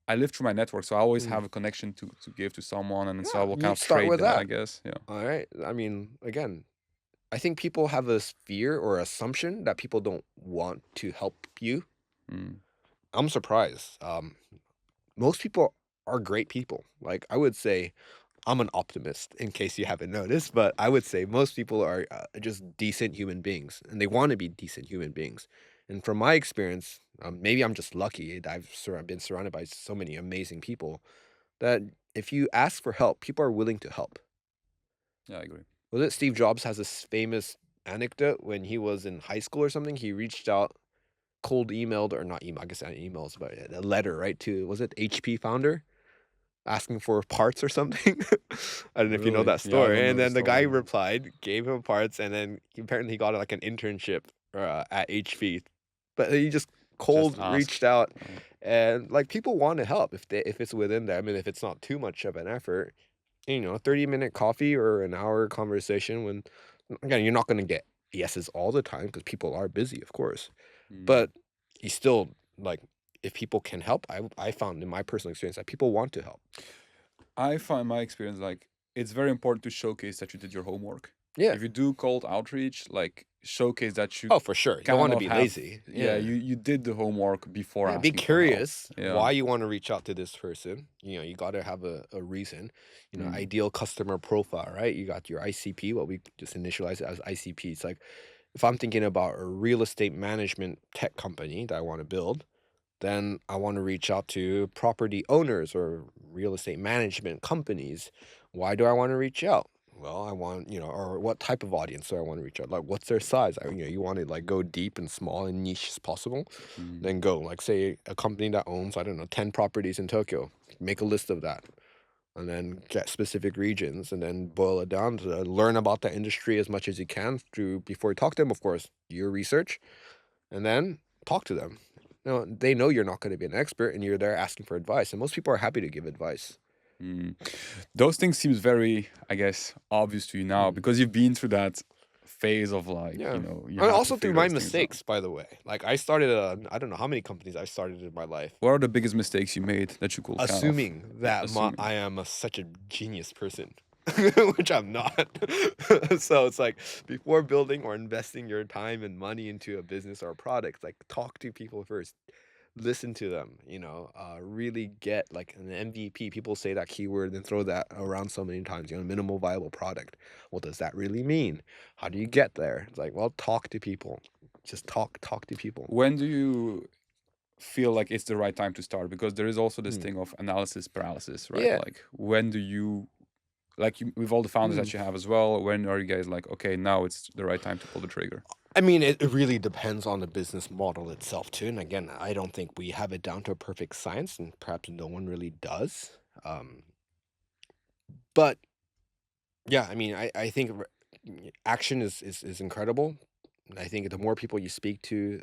I live through my network, so I always mm, have a connection to give to someone, and so I yeah, will kind you of start trade with that, I that. guess. Yeah, All right. I mean, again, I think people have this fear or assumption that people don't want to help you. mm. I'm surprised. Most people are great people. Like I would say I'm an optimist in case you haven't noticed, but I would say most people are just decent human beings and they want to be decent human beings. And from my experience, maybe I'm just lucky that been surrounded by so many amazing people that if you ask for help, people are willing to help. Yeah, I agree. Was it Steve Jobs has this famous anecdote when he was in high school or something? He reached out, cold emailed, or not email, I guess not emails, but a letter, right? To, was it HP founder? Asking for parts or something. I don't know if you know Really? that Yeah, I don't story. And know the then the guy story. replied, gave him parts, and then apparently he got like an internship at HP. But he just Just cold ask. reached out, Uh, and like people want to help if it's within them, and if it's not too much of an effort. 30-minute coffee or an hour conversation. When again, you're not going to get yeses all the time because people are busy, of course. mm. But you still like if people can help. I found in my personal experience that people want to help. I find my experience, like, it's very important to showcase that you did your homework. Yeah. If you do cold outreach, like, showcase that you Oh, for sure. You don't kind wanna of be have, lazy. yeah, Yeah. you did the homework before Yeah, be asking for help. curious Yeah. why you wanna reach out to this person. You gotta have a reason. Mm. Ideal customer profile, right? You got your ICP, what we just initialized as ICP. It's like, if I'm thinking about a real estate management tech company that I wanna build, then I wanna reach out to property owners or real estate management companies. Why do I wanna reach out? Well, I want, or what type of audience do I wanna reach out? Like, what's their size? You wanna, like, go deep and small and niche as possible, Mm. then go, like, say, a company that owns, I don't know, 10 properties in Tokyo. Make a list of that, and then get specific regions, and then boil it down to learn about the industry as much as you can through before you talk to them, of course, do your research, and then talk to them. They know you're not gonna be an expert, and you're there asking for advice, and most people are happy to give advice. Mm. Those things seems very, I guess, obvious to you now Mm, because you've been through that phase of, like, yeah. you And have to also through figure my those things out. mistakes, by the way. Like, I started, I don't know how many companies I started in my life, What are the biggest mistakes you made that you could kind of, assuming that assuming? I am such a genius person, which I'm not. So it's like before building or investing your time and money into a business or a product, like talk to people first, listen to them, really get like an MVP. People say that keyword and throw that around so many times, minimal viable product. What does that really mean? How do you get there? It's like, well, talk to people. Just talk to people. When do you feel like it's the right time to start? Because there is also this Mm. thing of analysis paralysis, right? Yeah. Like, when do you, like, with all the founders Mm. that you have as well, when are you guys like, okay, now it's the right time to pull the trigger? I mean, it really depends on the business model itself too. And again, I don't think we have it down to a perfect science, and perhaps no one really does. But yeah, I mean, I think action is incredible. I think the more people you speak to,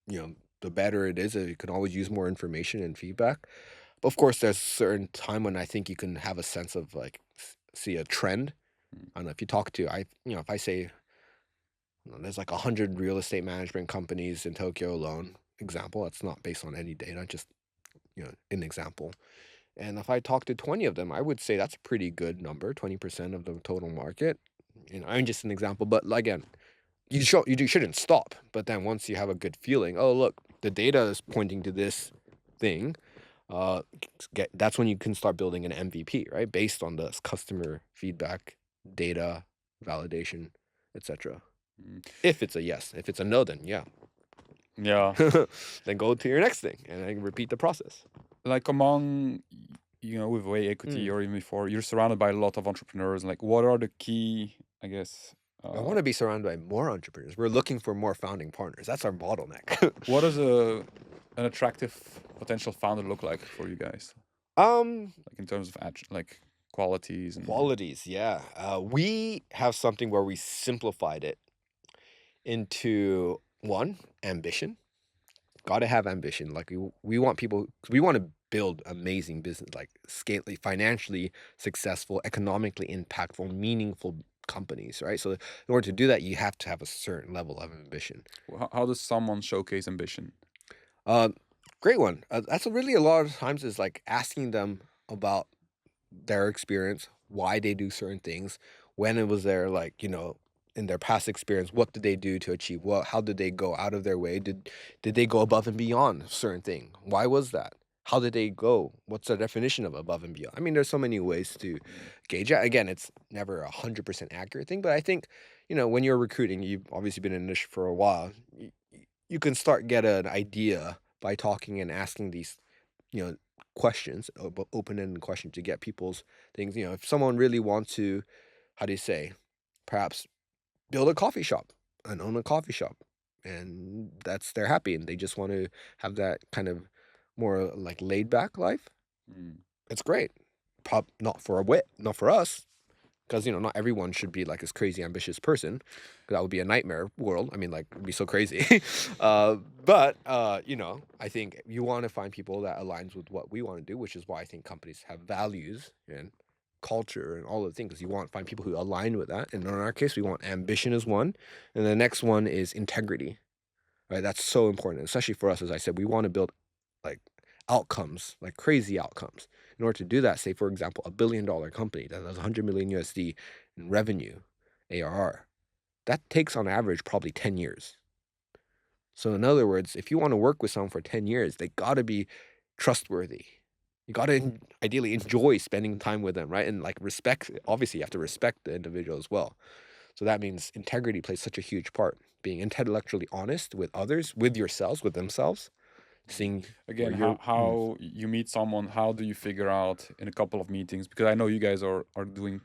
the better it is. You can always use more information and feedback. But of course, there's a certain time when I think you can have a sense of like see a trend. Mm. I don't know if you talk to if I say there's like 100 real estate management companies in Tokyo alone. Example, that's not based on any data, just an example. And if I talk to 20 of them, I would say that's a pretty good number, 20% of the total market. I'm just an example, but again, shouldn't stop. But then once you have a good feeling, oh look, the data is pointing to this thing. Uh, that's when you can start building an MVP, right? Based on this customer feedback, data, validation, etc. Mm. If it's a yes, if it's a no, then yeah, Yeah. then go to your next thing and then repeat the process. Like among, with Way Equity or even before, you're surrounded by a lot of entrepreneurs. Like, what are the key, I guess, I want to be surrounded by more entrepreneurs. We're looking for more founding partners. That's our bottleneck. what does an attractive potential founder look like for you guys? Like in terms of like qualities and Qualities, yeah. We have something where we simplified it into one, ambition. Got to have ambition. Like we want people, we want to build amazing business, like financially successful, economically impactful, meaningful companies, right? So in order to do that, you have to have a certain level of ambition. how does someone showcase ambition? Great one. That's really a lot of times is like asking them about their experience, why they do certain things, when it was their in their past experience, what did they do to achieve what? How did they go out of their way? Did they go above and beyond a certain thing? Why was that? How did they go? What's the definition of above and beyond? I mean, there's so many ways to gauge that. Again, it's never 100% accurate thing, but I think when you're recruiting, you've obviously been in this for a while. You can get an idea by talking and asking these you know questions, open-ended questions to get people's things. If someone really wants to, how do you say, perhaps build a coffee shop and own a coffee shop, and they're happy and they just want to have that kind of more like laid back life, Mm. it's great. Not for us, because not everyone should be like this crazy ambitious person. That would be a nightmare world. I mean, like, it'd be so crazy. But I think you want to find people that aligns with what we want to do, which is why I think companies have values and culture and all of the things. 'Cause you want to find people who align with that. And in our case, we want ambition as one, and the next one is integrity. Right? That's so important, especially for us. As I said, we want to build like outcomes, like crazy outcomes. In order to do that, say for example, $1 billion company that does 100 million USD in revenue, ARR, that takes on average probably 10 years. So in other words, if you want to work with someone for 10 years, they got to be trustworthy. You got to ideally enjoy spending time with them, right? And like respect, obviously you have to respect the individual as well. So that means integrity plays such a huge part. Being intellectually honest with others, with yourselves, with themselves, seeing where Again, you're. how you meet someone, how do you figure out in a couple of meetings? Because I know you guys are doing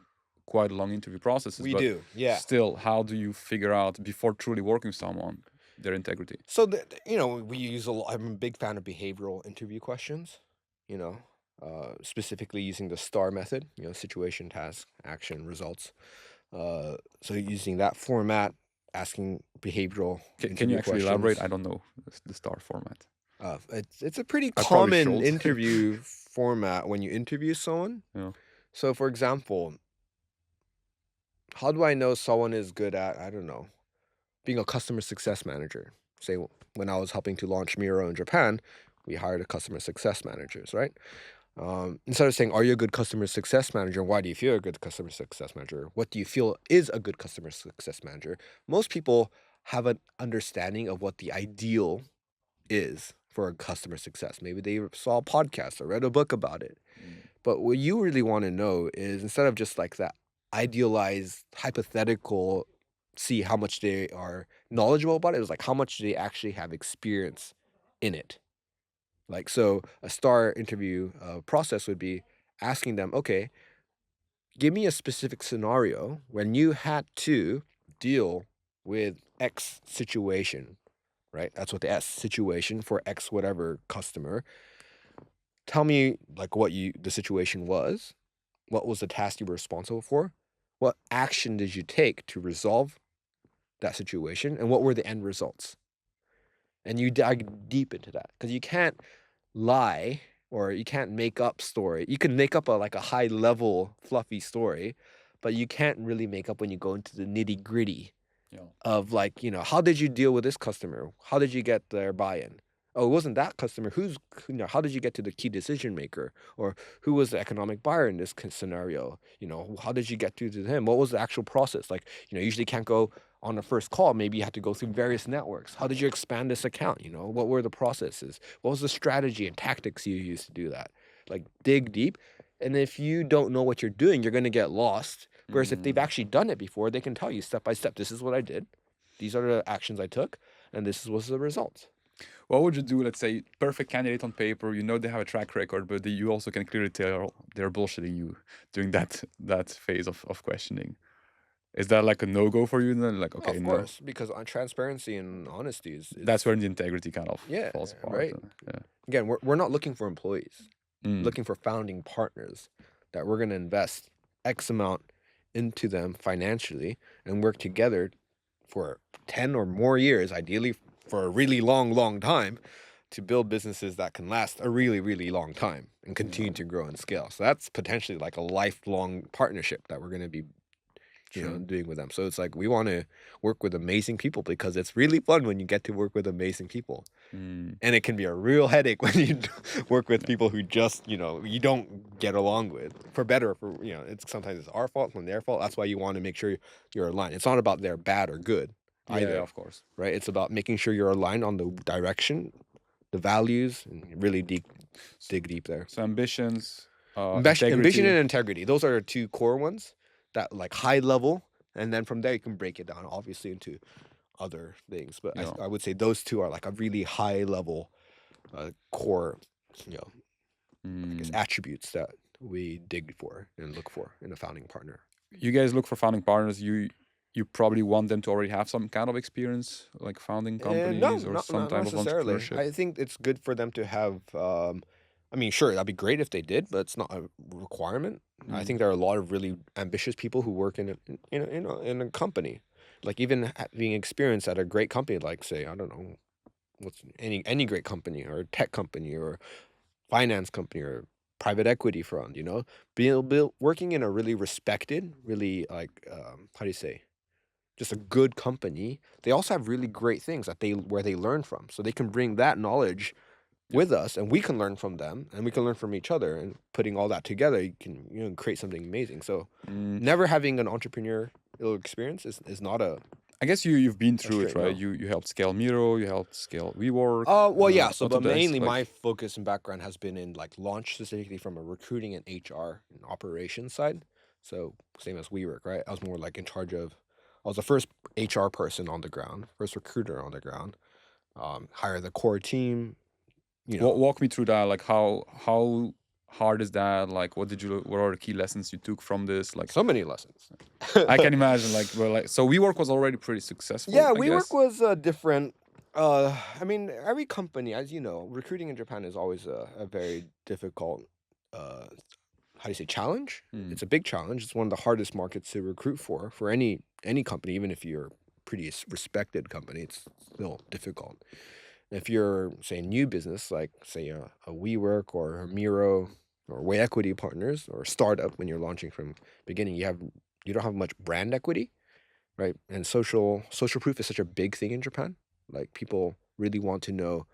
quite long interview processes, We but do, yeah. still, how do you figure out before truly working with someone their integrity? So we use a lot. I'm a big fan of behavioral interview questions. You know, specifically using the STAR method. Situation, task, action, results. So using that format, asking behavioral Can you interview actually elaborate? questions. I don't know the STAR format. It's a pretty I probably common should. interview format when you interview someone. Yeah. So, for example, how do I know someone is good at, I don't know, being a customer success manager? Say, when I was helping to launch Miro in Japan, we hired a customer success managers, right? Instead of saying, are you a good customer success manager? Why do you feel a good customer success manager? What do you feel is a good customer success manager? Most people have an understanding of what the ideal is for a customer success. Maybe they saw a podcast or read a book about it. Mm. But what you really want to know is, instead of just like that idealized, hypothetical, see how much they are knowledgeable about it, is like how much do they actually have experience in it. Like, so a STAR interview process would be asking them, okay, give me a specific scenario when you had to deal with X situation, right? That's what the S situation for X whatever customer. Tell me like what the situation was. What was the task you were responsible for? What action did you take to resolve that situation? And what were the end results? And you dive deep into that because you can't lie or you can't make up story. You can make up a high level fluffy story, but you can't really make up when you go into the nitty gritty Yeah. of like, how did you deal with this customer? How did you get their buy-in? Oh, it wasn't that customer. How did you get to the key decision maker? Or who was the economic buyer in this scenario? How did you get through to him? What was the actual process? Like, usually can't go on the first call. Maybe you had to go through various networks. How did you expand this account? What were the processes? What was the strategy and tactics you used to do that? Like, dig deep. And if you don't know what you're doing, you're going to get lost. Whereas if they've actually done it before, they can tell you step by step, this is what I did. These are the actions I took, and this was the result. What would you do? Let's say perfect candidate on paper. They have a track record, but you also can clearly tell they're bullshitting you during that phase of questioning. Is that like a no go for you? Then like, okay, Of no, course, because on transparency and honesty is that's where the integrity kind of yeah, falls apart. right. Yeah. Again, we're not looking for employees. Mm. Looking for founding partners that we're going to invest X amount into them financially and work together for 10 or more years, ideally for a really long time, to build businesses that can last a really, really long time and continue to grow and scale. So that's potentially like a lifelong partnership that we're going to be doing with them. So it's like we want to work with amazing people because it's really fun when you get to work with amazing people. Mm. And it can be a real headache when you work with people who just, you don't get along with, for better or for, sometimes it's our fault and their fault. That's why you want to make sure you're aligned. It's not about they're bad or good either. Yeah, of course. Right? It's about making sure you're aligned on the direction, the values, and really dig deep there. So ambitions, Ambition and integrity. Those are the two core ones that like high level. And then from there, you can break it down, obviously, into other things. But I would say those two are like a really high level core, I guess attributes that we dig for and look for in a founding partner. You guys look for founding partners. You probably want them to already have some kind of experience, like founding companies or some type of entrepreneurship. I think it's good for them to have. Sure, that'd be great if they did, but it's not a requirement. I think there are a lot of really ambitious people who work in a company, like even having experience at a great company, like say I don't know, what's any great company or tech company or finance company or private equity fund. Working in a really respected, really like how do you say, just a good company. They also have really great things where they learn from, so they can bring that knowledge with us, and we can learn from them, and we can learn from each other. And putting all that together, you can create something amazing. So, never having an entrepreneurial experience is not a. I guess you've been through it, right? No. You helped scale Miro, you helped scale WeWork. Well, yeah. So, but mainly like, my focus and background has been in like launch, specifically from a recruiting and HR and operations side. So same as WeWork, right? I was more like in charge of. I was the first HR person on the ground, first recruiter on the ground. Hire the core team. Walk me through that. Like how hard is that? Like what are the key lessons you took from this? Like so many lessons. I can imagine. So WeWork was already pretty successful. Yeah, I WeWork guess. was different. Every company, as you know, recruiting in Japan is always a very difficult, how do you say, challenge? It's a big challenge. It's one of the hardest markets to recruit for any company, even if you're a pretty respected company, it's still difficult. If you're, say, a new business, like, say, a WeWork or a Miro or Way Equity Partners or a startup, when you're launching from beginning, you don't have much brand equity, right? And social proof is such a big thing in Japan. Like, people really want to know,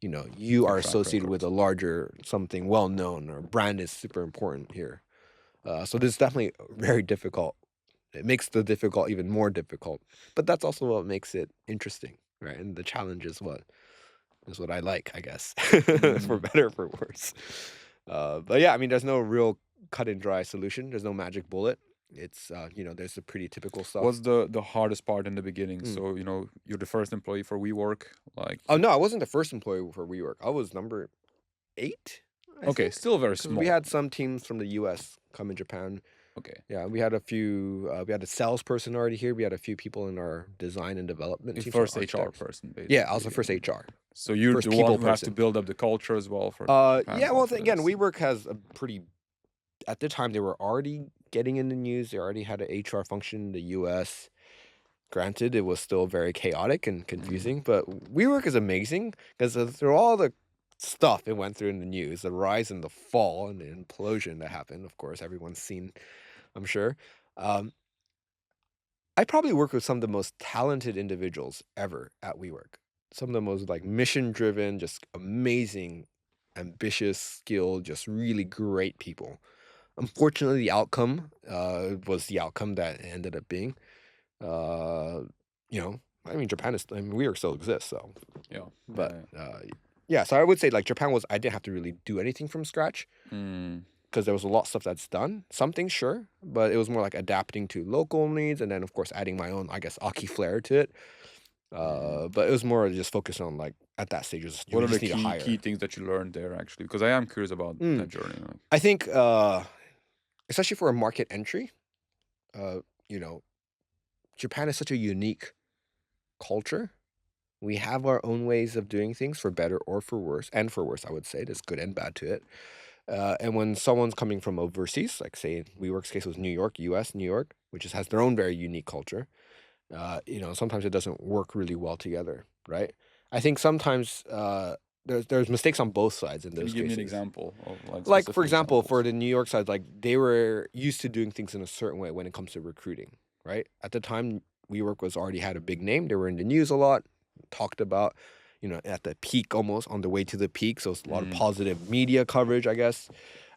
you are associated with a larger something well-known, or brand is super important here. So this is definitely very difficult. It makes the difficult even more difficult. But that's also what makes it interesting, right? And the challenge is what I like, I guess, for better or for worse. But yeah, there's no real cut and dry solution. There's no magic bullet. It's there's the pretty typical stuff. What's the hardest part in the beginning? So you're the first employee for WeWork, like. Oh no, I wasn't the first employee for WeWork. I was number 8. I Okay, think. still very small. We had some teams from the U.S. come in Japan. Okay. Yeah, we had a few. We had a salesperson already here. We had a few people in our design and development A team, so first HR architects. person, Yeah, I was the basically. first HR, So you're first the one people who has to person. build up the culture as well for Japan Yeah. Well, again, office. WeWork has a pretty. At the time, they were already getting in the news. They already had an HR function in the U.S. Granted, it was still very chaotic and Mm. confusing, but WeWork is amazing because through all the stuff it went through in the news, the rise and the fall and the implosion that happened, of course, everyone's seen, I'm sure. Um, I probably work with some of the most talented individuals ever at WeWork. Some of the most like mission driven, just amazing, ambitious, skilled, just really great people. Unfortunately, the outcome was the outcome that it ended up being. Uh, I mean, WeWork still exists, so. Yeah. But Yeah. yeah, so I would say like Japan was I didn't have to really do anything from scratch Mm. because there was a lot of stuff that's done. Some things, sure, but it was more like adapting to local needs and then of course adding my own, I guess, Aki flair to it. Mm. But it was more just focused on like at that stage, What we are the just need to key hire. things that you learned there actually? Because I am curious about Mm, that journey. Like, I think, especially for a market entry, uh, you know, Japan is such a unique culture. We have our own ways of doing things for better or for worse, and for worse, I would say. There's good and bad to it. And when someone's coming from overseas, like say WeWork's case was New York, US, New York, which has their own very unique culture, sometimes it doesn't work really well together, right? I think sometimes there's mistakes on both sides in can you those give me an cases. example of like Like for specific example, for examples? the New York side, like they were used to doing things in a certain way when it comes to recruiting, right? At the time, WeWork was already had a big name. They were in the news a lot, talked about, at the peak almost on the way to the peak. So it's a lot of Mm. positive media coverage, I guess,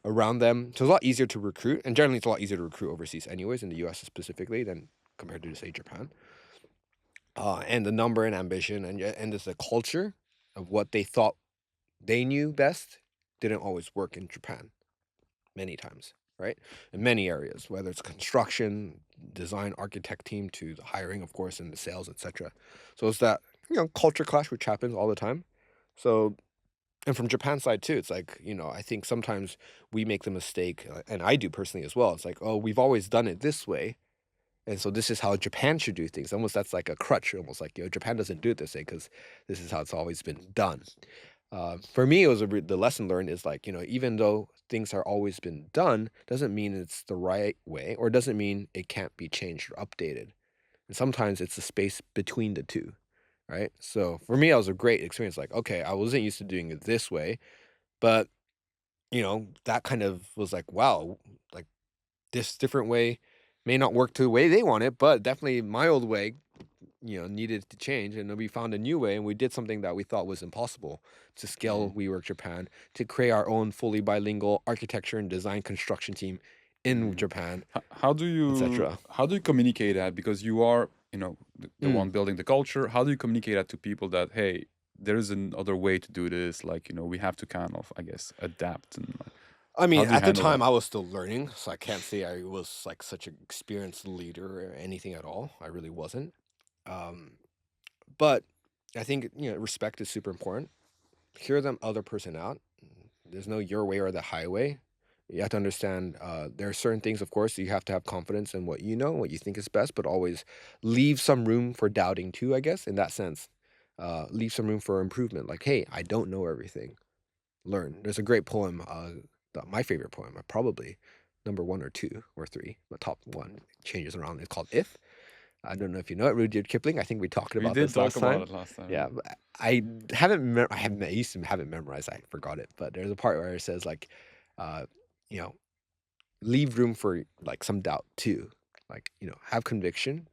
around them. So it's a lot easier to recruit, and generally it's a lot easier to recruit overseas, anyways, in the U.S. specifically than compared to say Japan. And the number and ambition and just the culture of what they thought they knew best didn't always work in Japan many times, right? In many areas, whether it's construction, design, architect team to the hiring, of course, and the sales, etc. So it's that culture clash which happens all the time. So and from Japan's side too, it's like I think sometimes we make the mistake, and I do personally as well. It's like, oh, we've always done it this way, and so this is how Japan should do things. Almost that's like a crutch, almost like Japan doesn't do it this way because this is how it's always been done. For me, it was the lesson learned is like, even though things are always been done, doesn't mean it's the right way, or doesn't mean it can't be changed or updated. And sometimes it's the space between the two, right? So for me, it was a great experience. Like, okay, I wasn't used to doing it this way, but that kind of was like, wow, like this different way may not work to the way they want it, but definitely my old way needed to change, and then we found a new way, and we did something that we thought was impossible to scale Mm. WeWork Japan to create our own fully bilingual architecture and design construction team in Mm. Japan, How do you etc. communicate that? Because you are, the Mm. one building the culture. How do you communicate that to people that hey, there is another way to do this? Like we have to kind of, I guess, adapt and like, I how mean, do you at the handle that? time, I was still learning, so I can't say I was like such an experienced leader or anything at all. I really wasn't. Um, but I think respect is super important. Hear them other person out. There's no your way or the highway. You have to understand there are certain things, of course, you have to have confidence in what you know, what you think is best, but always leave some room for doubting too, I guess, in that sense. Leave some room for improvement. Like, hey, I don't know everything. Learn. There's a great poem, my favorite poem, probably number one or two or three, but top one changes around. It's called If. I don't know if you know it, Rudyard Kipling. I think we talked We about did this talk last about time. it last time. Yeah, Yeah. but I used to have it memorized. I forgot it, but there's a part where it says like, uh, you know, leave room for like some doubt too. Like have conviction,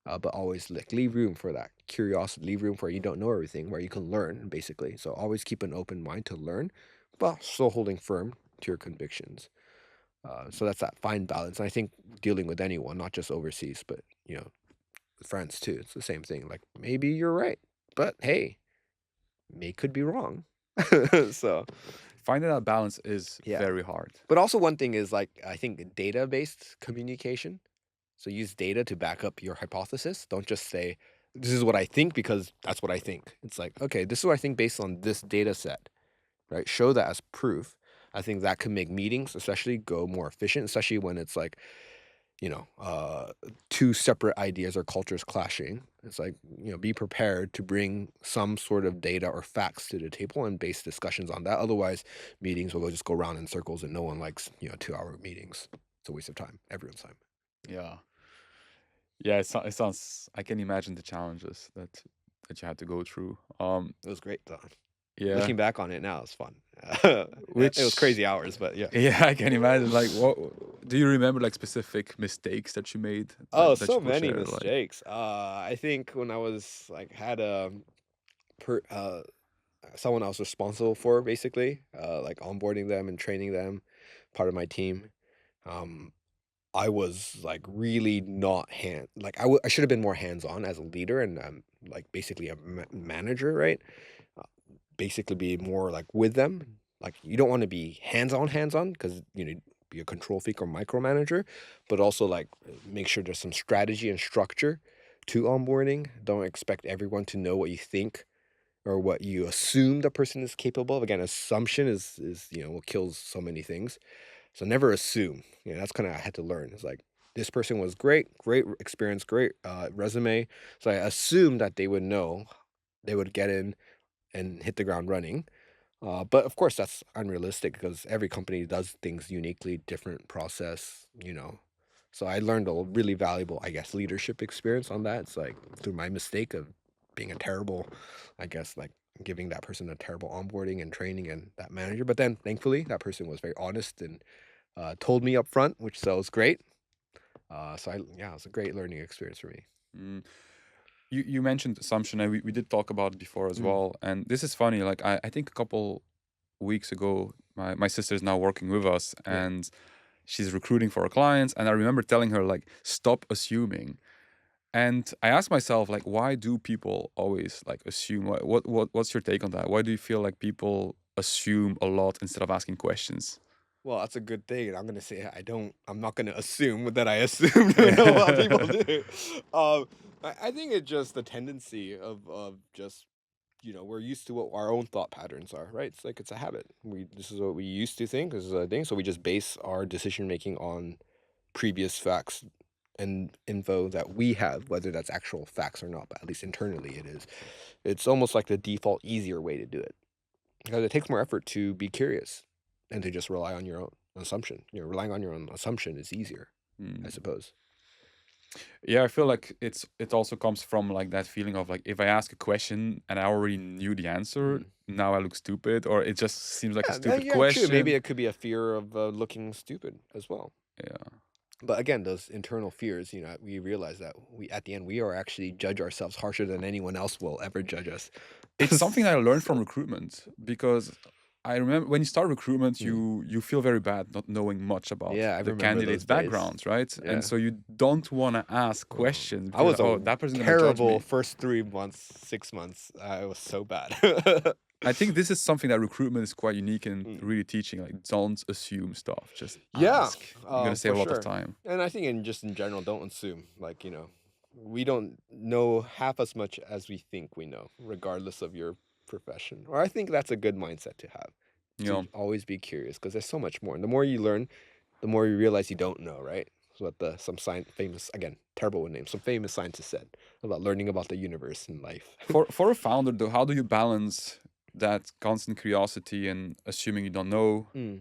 but always like leave room for that curiosity. Leave room for you don't know everything, where you can learn basically. So always keep an open mind to learn, but still holding firm to your convictions. So that's that fine balance. And I think dealing with anyone, not just overseas, but with friends too. It's the same thing. Like maybe you're right, but hey, may could be wrong. So Finding that balance is yeah. very hard. But also one thing is like I think data-based communication. So use data to back up your hypothesis. Don't just say this is what I think because that's what I think. It's like, okay, this is what I think based on this data set, right? Show that as proof. I think that could make meetings especially go more efficient, especially when it's like, two separate ideas or cultures clashing. It's like, be prepared to bring some sort of data or facts to the table and base discussions on that. Otherwise, meetings will just go around in circles and no one likes, 2-hour meetings. It's a waste of time, everyone's time. Yeah. Yeah, it sounds. I can imagine the challenges that you had to go through. It was great though. Yeah. Looking back on it now, it's fun. It was Which, crazy hours, but yeah. yeah, I can imagine. Like, what do you remember? Like specific mistakes that you made Oh, that so you will many share? Like, mistakes. I think when I was like had a per someone I was responsible for basically, like onboarding them and training them, part of my team. Um, I was like really not I should have been more hands-on as a leader and like basically a manager, right? Uh, Basically be more like with them. Like you don't want to be hands-on because be a control freak or micromanager, but also like make sure there's some strategy and structure to onboarding. Don't expect everyone to know what you think or what you assume the person is capable of. Again, assumption is what kills so many things. So never assume. That's kind of I had to learn. It's like this person was great experience, great resume. So I assumed that they would know, they would get in and hit the ground running. But of course, that's unrealistic because every company does things uniquely, different process. So I learned a really valuable, I guess, leadership experience on that. It's like through my mistake of being a terrible, I guess, like giving that person a terrible onboarding and training and that manager. But then thankfully, that person was very honest and told me up front, which so was great. Yeah, it was a great learning experience for me. mm, you mentioned assumption, and we did talk about it before as Mm, well. And this is funny. Like, I think a couple weeks ago, my sister is now working with us, yeah. and she's recruiting for our clients. And I remember telling her like, stop assuming. And I asked myself, like, why do people always like assume? What's your take on that? Why do you feel like people assume a lot instead of asking questions? Well, that's a good thing, and I'm gonna say I'm not gonna assume that I assume to know what people Yeah. do. I think it's just the tendency of just, we're used to what our own thought patterns are, right? It's like it's a habit. This is what we used to think, this is a thing, so we just base our decision making on previous facts and info that we have, whether that's actual facts or not, but at least internally it is. It's almost like the default easier way to do it. Because it takes more effort to be curious and to just rely on your own assumption. Relying on your own assumption is easier, I Mm. suppose. Yeah, I feel like it also comes from like that feeling of like, if I ask a question and I already knew the answer, Mm. now I look stupid, or it just seems like a Yeah, stupid yeah, true. Maybe question. it could be a fear of looking stupid as well. Yeah. But again, those internal fears, we realize that we, at the end, we are actually judge ourselves harsher than anyone else will ever judge us. It's something that I learned from So, recruitment, because I remember when you start recruitment, mm. you feel very bad not knowing much about Yeah, I the remember candidate's those days. background, right? And Yeah. so you don't want to ask questions I because was like, oh, a that person's gonna judge terrible me. first 3 months, 6 months. It was so bad. I think this is something that recruitment is quite unique in Mm. really teaching. Like, don't assume stuff, just Yeah, ask. You're gonna save for a lot of sure. time. And I think in general, don't assume. Like, we don't know half as much as we think we know, regardless of your profession. Or I think that's a good mindset to have, You to know, always be curious, because there's so much more. And the more you learn, the more you realize you don't know, right? That's what some famous, again, terrible name, some famous scientist said about learning about the universe and life. for a founder though, how do you balance that constant curiosity and assuming you don't know, Mm.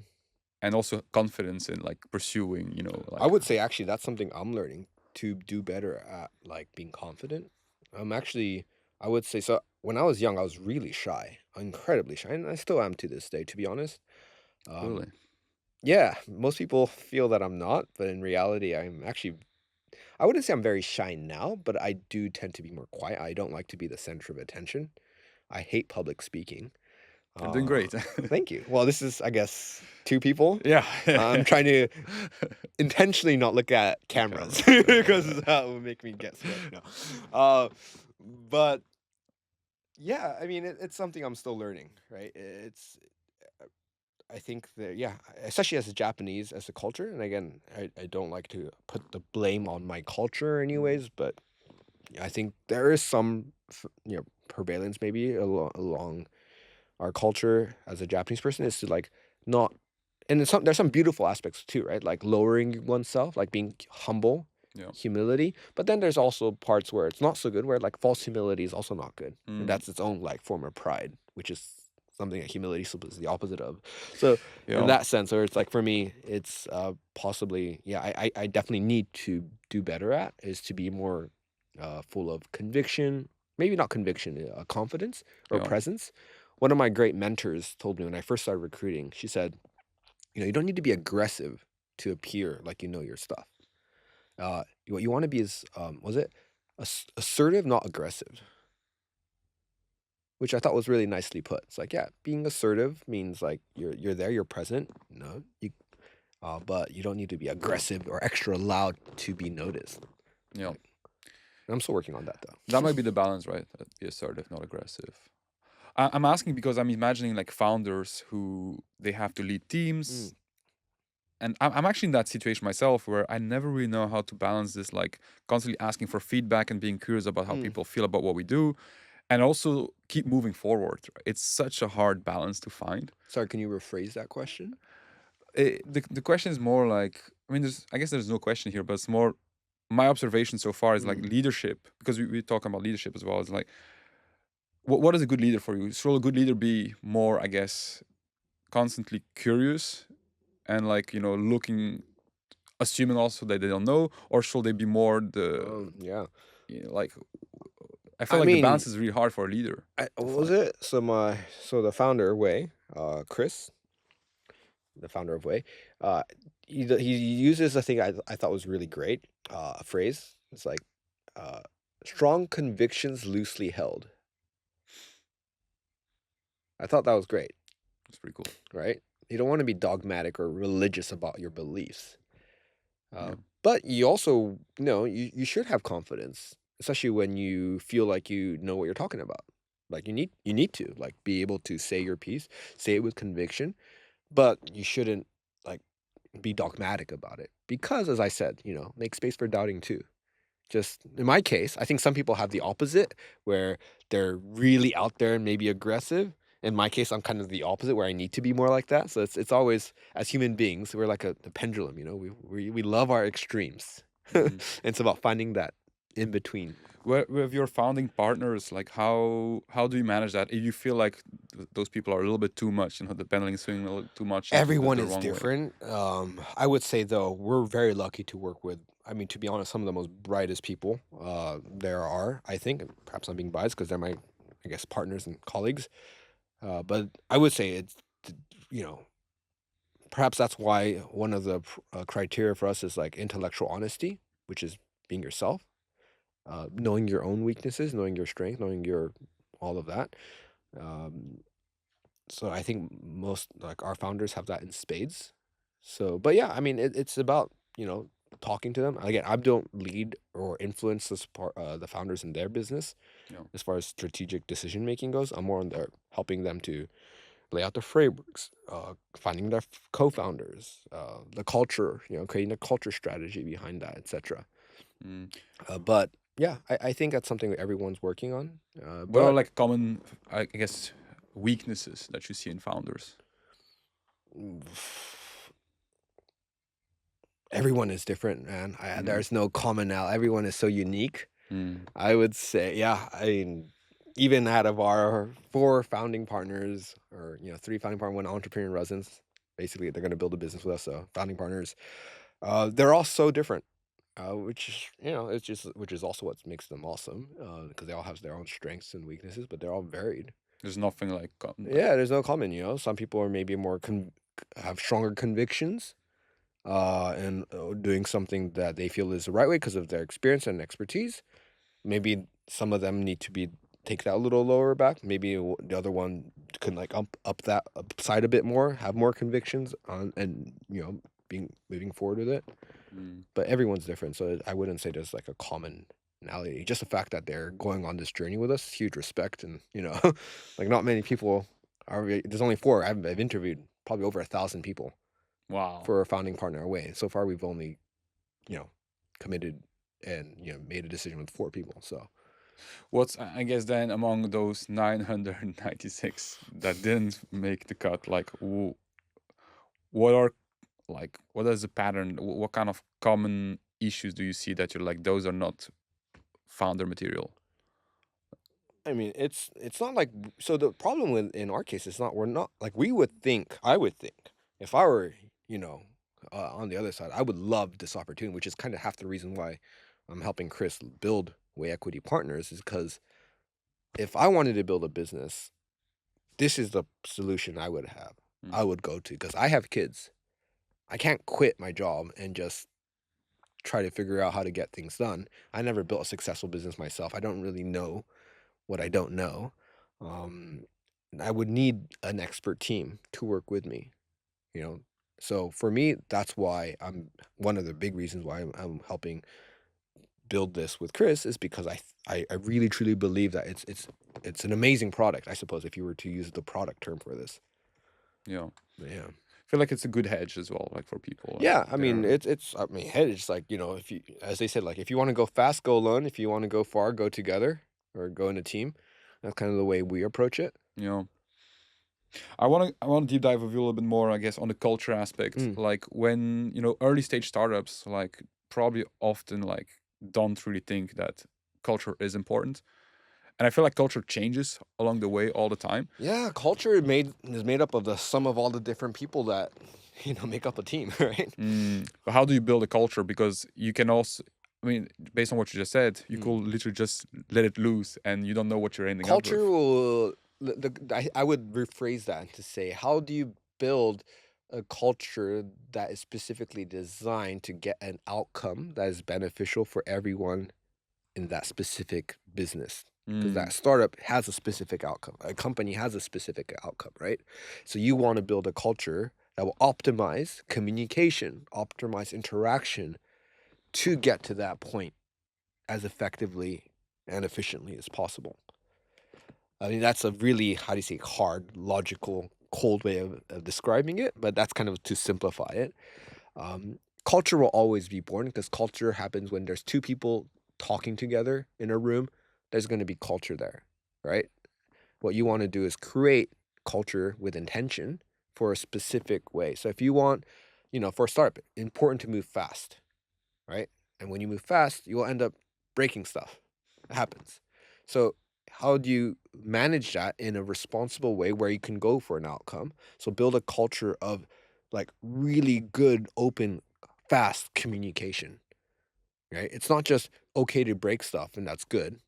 and also confidence in like pursuing, I like, would say actually that's something I'm learning to do better at, like being confident. I'm actually, I would say so. When I was young, I was really shy, incredibly shy, and I still am to this day, to be honest. Um, really. yeah, most people feel that I'm not, but in reality, I'm actually, I wouldn't say I'm very shy now, but I do tend to be more quiet. I don't like to be the center of attention. I hate public speaking. You're doing Uh, great. Thank you. Well, this is, I guess, two people. Yeah. I'm trying to intentionally not look at The cameras cameras. because that would make me get scared. No, but yeah, I mean, it's something I'm still learning, right? I think that, yeah, especially as a Japanese, as a culture, and again, I don't like to put the blame on my culture anyways, but I think there is some, prevalence maybe along our culture as a Japanese person is to like not and there's some beautiful aspects too, right? Like lowering oneself, like being humble, Yeah. humility. But then there's also parts where it's not so good, where like false humility is also not good, and Mm. that's its own like form of pride, which is something that humility is the opposite of. So in Yeah. that sense, or it's like for me, it's possibly yeah, I definitely need to do better at is to be more full of conviction, maybe not conviction, confidence or Yeah. presence. One of my great mentors told me when I first started recruiting, she said, you don't need to be aggressive to appear like you know your stuff. What you want to be is, was it assertive, not aggressive, which I thought was really nicely put. It's like, yeah, being assertive means like you're there, you're present, but you don't need to be aggressive or extra loud to be noticed. Yeah. Like, I'm still working on that That though. might be the balance, right? Be assertive, not aggressive. I'm asking because I'm imagining like founders who they have to lead Mm, teams, and I'm actually in that situation myself where I never really know how to balance this, like constantly asking for feedback and being curious about how mm. people feel about what we do, and also keep moving forward. It's such a hard balance to find. Sorry, can you rephrase that question? The question is more like, I mean, I guess there's no question here, but it's more my observation so far is like Mm. leadership, because we're talking about leadership as well. It's like, what is a good leader for you? Should a good leader be more, I guess, constantly curious and like, looking, assuming also that they don't know, or should they be more Yeah. like, I feel I like the mean, balance is really hard for a leader what to was find. it? So the founder Wei, Chris, the founder of Way, he uses a thing I thought was really great, a phrase. It's like, uh, strong convictions loosely held. I thought that was great, It's pretty cool. right? You don't want to be dogmatic or religious about your beliefs, Yeah. but you also, you should have confidence, especially when you feel like you know what you're talking about. Like you need to like be able to say your piece, say it with conviction, but you shouldn't like be dogmatic about it because, as I said, make space for doubting too. Just in my case, I think some people have the opposite where they're really out there and maybe aggressive. In my case, I'm kind of the opposite where I need to be more like that. So it's always, as human beings, we're like a pendulum. We love our extremes. And Mm. it's about finding that in between. With your founding partners, like how do you manage that? If you feel like those people are a little bit too much, the pendulum is swinging a little too much into Everyone the is wrong way. different. I would say though, we're very lucky to work with. I mean, to be honest, some of the most brightest people there are. I think, and perhaps I'm being biased because they're my, I guess, partners and colleagues. But I would say it's, you know, perhaps that's why one of the criteria for us is like intellectual honesty, which is being yourself, knowing your own weaknesses, knowing your strength, knowing your all of that. Um, so I think most like our founders have that in spades. So, but yeah, I mean, it's about talking to them. Again, I don't lead or influence the founders in their business Yeah. as far as strategic decision making goes. I'm more on there helping them to lay out the frameworks, finding their co-founders, the culture, creating a culture strategy behind that, etc. Mm. But yeah, I think that's something that everyone's working on. What are But like common, I guess, weaknesses that you see in founders? everyone is different, man. Mm. There's no commonality. Everyone is so unique. Mm. I would say, yeah. I mean, even out of our four founding partners, or three founding partners, one entrepreneur in residence, basically they're going to build a business with us. So founding partners, they're all so different, which is also what makes them awesome, because they all have their own strengths and weaknesses, but they're all varied. There's nothing like, Yeah, there's no common. Some people are maybe more have stronger convictions, and doing something that they feel is the right way because of their experience and expertise. Maybe some of them need to be take that a little lower back. Maybe the other one can like up that upside a bit more, have more convictions on, and being moving forward with it. Mm. But everyone's different, so I wouldn't say there's like a commonality. Just the fact that they're going on this journey with us, huge respect, and like not many people are. There's only four. I've interviewed probably over 1,000 people Wow. for a founding partner away. So far, we've only you know committed and made a decision with four people. So What's, I guess, then among those 996 that didn't make the cut? Like, what are like what is the pattern? What kind of common issues do you see that you're like those are not founder material? I mean, it's not like so the problem with in our case, it's not we're not like we would think I would think if I were, you know, on the other side, I would love this opportunity, which is kind of half the reason why I'm helping Chris build Way Equity Partners is because if I wanted to build a business, this is the solution I would have. Mm. I would go to because I have kids. I can't quit my job and just try to figure out how to get things done. I never built a successful business myself. I don't really know what I don't know. Um, I would need an expert team to work with me, you know. So for me, that's why I'm one of the big reasons why I'm helping build this with Chris is because I really truly believe that it's an amazing product, I suppose, if you were to use the product term for this. Yeah. Yeah. I feel like it's a good hedge as well, like for people. Like Yeah, I mean, they're I mean, hey, it's like, you know, if you, as they said, like, if you want to go fast, go alone. If you want to go far, go together or go in a team. That's kind of the way we approach it. you know I want to deep dive with you a little bit more, I guess, on the culture aspect. Mm. Like when early stage startups like probably often like don't really think that culture is important, and I feel like culture changes along the way all the time. Yeah, culture is made up of the sum of all the different people that, you know, make up a team, right? But how do you build a culture? Because you can also, I mean, based on what you just said, you could Mm. literally just let it loose, and you don't know what you're ending up Culture with. will, I would rephrase that to say, how do you build a culture that is specifically designed to get an outcome that is beneficial for everyone in that specific business? Because Mm, that startup has a specific outcome. A company has a specific outcome, right? So you want to build a culture that will optimize communication, optimize interaction to get to that point as effectively and efficiently as possible. I mean, that's a really, how do you say, hard, logical, cold way of describing it, but that's kind of to simplify it. Culture will always be born because culture happens when there's two people talking together in a room. There's going to be culture there, right? What you want to do is create culture with intention for a specific way. So if you want, you know, for a startup, important to move fast, right? And when you move fast, you will end up breaking stuff. It happens. So how do you manage that in a responsible way where you can go for an outcome? So build a culture of like really good, open, fast communication, right? It's not just okay to break stuff and that's good.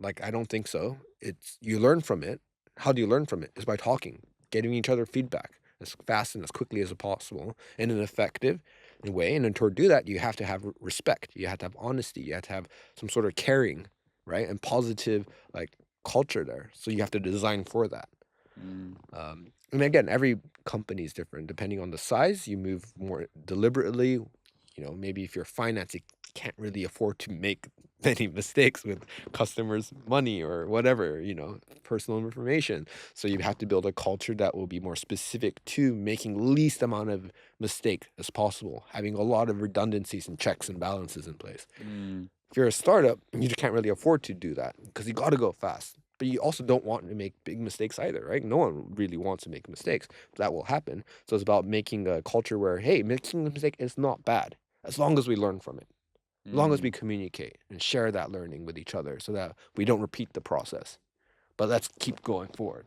Like, I don't think so. It's you learn from it. How do you learn from it? Is by talking, getting each other feedback as fast and as quickly as possible in an effective way. And then to do that, you have to have respect. You have to have honesty. You have to have some sort of caring, right? And positive like culture there. So you have to design for that. mm, And again, every company is different. Depending on the size, you move more deliberately. You know, maybe if you're finance, you can't really afford to make many mistakes with customers' money or whatever, you know, personal information. So you have to build a culture that will be more specific to making least amount of mistake as possible, having a lot of redundancies and checks and balances in place. mm, If you're a startup, you just can't really afford to do that because you got to go fast. But you also don't want to make big mistakes either, right? No one really wants to make mistakes. But that will happen. So it's about making a culture where, hey, making a mistake is not bad as long as we learn from it, as long as mm, we communicate and share that learning with each other so that we don't repeat the process. But let's keep going forward.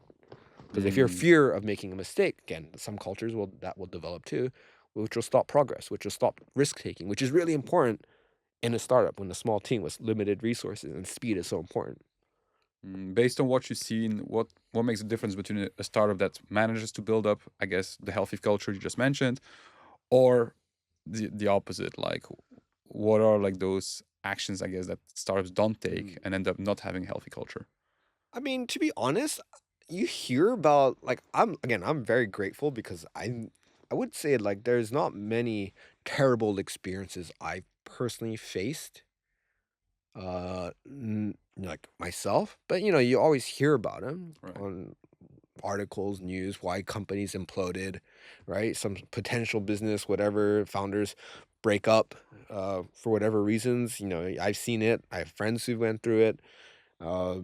Because if you're mm. fear of making a mistake, again, some cultures will develop too, which will stop progress, which will stop risk taking, which is really important in a startup when a small team with limited resources and speed is so important. Based on what you've seen, what makes the difference between a startup that manages to build up, I guess, the healthy culture you just mentioned, or the opposite? Like, what are like those actions, I guess, that startups don't take Mm. and end up not having a healthy culture? I mean, to be honest, you hear about like I'm very grateful because I would say like there's not many terrible experiences I've personally faced like myself, but you know, you always hear about them Right. on articles, news, why companies imploded, right? Some potential business, whatever, founders break up for whatever reasons. You know, I've seen it. I have friends who went through it.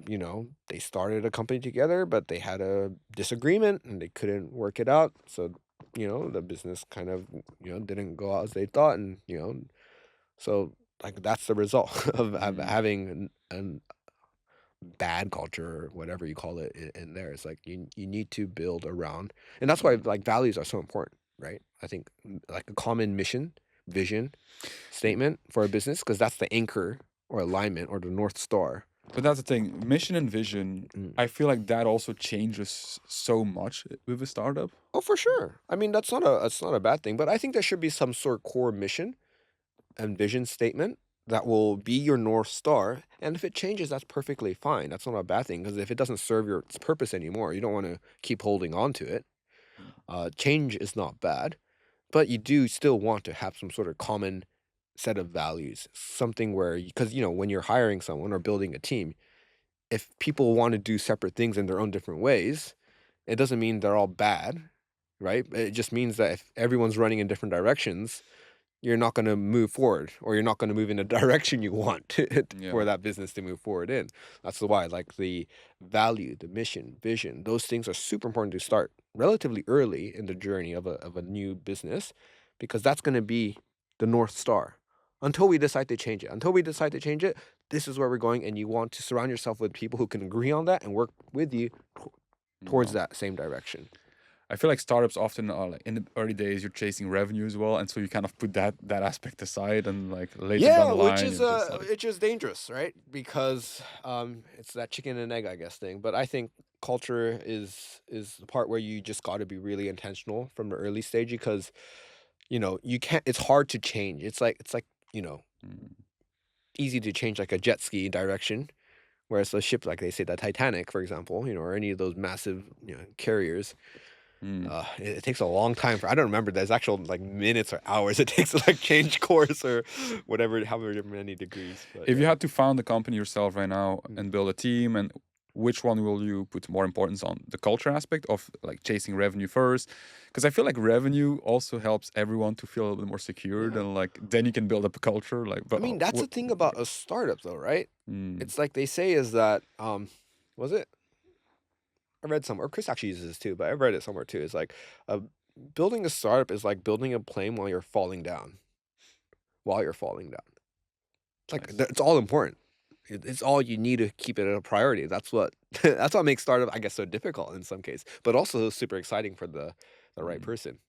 You know, they started a company together, but they had a disagreement and they couldn't work it out. So the business kind of, didn't go out as they thought, and so like that's the result of Mm, having an bad culture or whatever you call it in there. It's like you need to build around, and that's why mm. like values are so important, right? I think like a common mission, vision, statement for a business, because that's the anchor or alignment or the North Star. But that's the thing. Mission and vision, Mm. I feel like that also changes so much with a startup. Oh, for sure. I mean, that's not a bad thing, but I think there should be some sort of core mission and vision statement that will be your North Star. And if it changes, that's perfectly fine. That's not a bad thing, because if it doesn't serve your its purpose anymore, you don't want to keep holding on to it. Mm, Change is not bad, but you do still want to have some sort of common set of values, something where, because when you're hiring someone or building a team, if people want to do separate things in their own different ways, it doesn't mean they're all bad, right? It just means that if everyone's running in different directions, you're not going to move forward, or you're not going to move in the direction you want yeah. for that business to move forward in. That's why, like, the value, the mission, vision, those things are super important to start relatively early in the journey of a new business, because that's going to be the North Star until we decide to change it. Until we decide to change it, this is where we're going. And you want to surround yourself with people who can agree on that and work with you towards Yeah. that same direction. I feel like startups often are like in the early days you're chasing revenue as well, and so you kind of put that aspect aside, and like later down Yeah, the line you're just like, which is dangerous, right? Because it's that chicken and egg, I guess, thing. But I think culture is the part where you just got to be really intentional from the early stage, because you can't. It's hard to change. It's like mm, easy to change like a jet ski direction, whereas a ship, like they say, the Titanic, for example, or any of those massive carriers. mm. It takes a long time for, I don't remember, there's actual like minutes or hours it takes to like change course or whatever, however many degrees. But If you yeah. had to found a company yourself right now Mm. and build a team, and which one will you put more importance on? The culture aspect of like chasing revenue first? Because I feel like revenue also helps everyone to feel a little bit more secured, Yeah. and like then you can build up a culture. Like, I but mean, that's the what? thing about a startup though, right? Mm, It's like they say is that was it? I read somewhere, Chris actually uses this too, but I've read it somewhere too. It's like uh, building a startup is like building a plane while you're falling down. While you're falling down. It's like nice. it's all important. It's all you need to keep it a priority. That's what that's what makes startup, I guess, so difficult in some case, but also super exciting for the right Mm, person.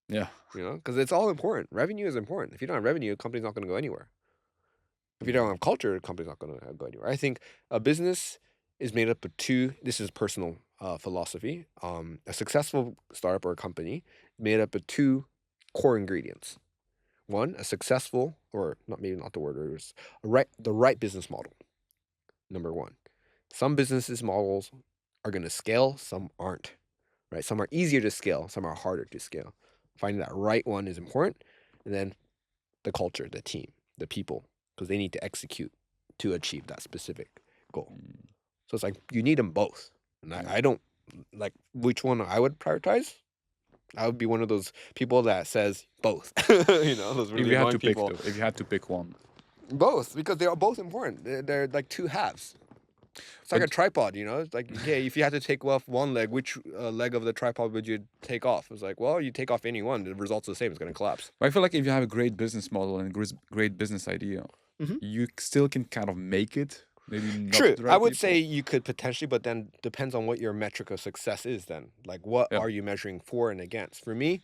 yeah. Because it's all important. Revenue is important. If you don't have revenue, a company's not going to go anywhere. If you don't Mm, have culture, a company's not going to go anywhere. I think a business is made up of two. This is personal philosophy. A successful startup or a company made up of two core ingredients. One, a successful, or not, maybe not the word, or the right business model. Number one, some businesses models are going to scale, some aren't. Right? Some are easier to scale, some are harder to scale. Finding that right one is important, and then the culture, the team, the people, because they need to execute to achieve that specific goal. mm, So it's like you need them both. And I, yeah. I don't like which one I would prioritize. I would be one of those people that says both. Those If really you had annoying to pick people. though, if you had to pick one, Both, because they are both important. They're like two halves. It's like a but tripod. It's like, okay, if you had to take off one leg, which leg of the tripod would you take off? It's like, well, you take off any one, the result's the same. It's going to collapse. I feel like if you have a great business model and a great business idea, Hmm. you still can kind of make it. Maybe not True. with the I right would say people. you could potentially, but then depends on what your metric of success is then. Like, what Yeah. are you measuring for and against? For me,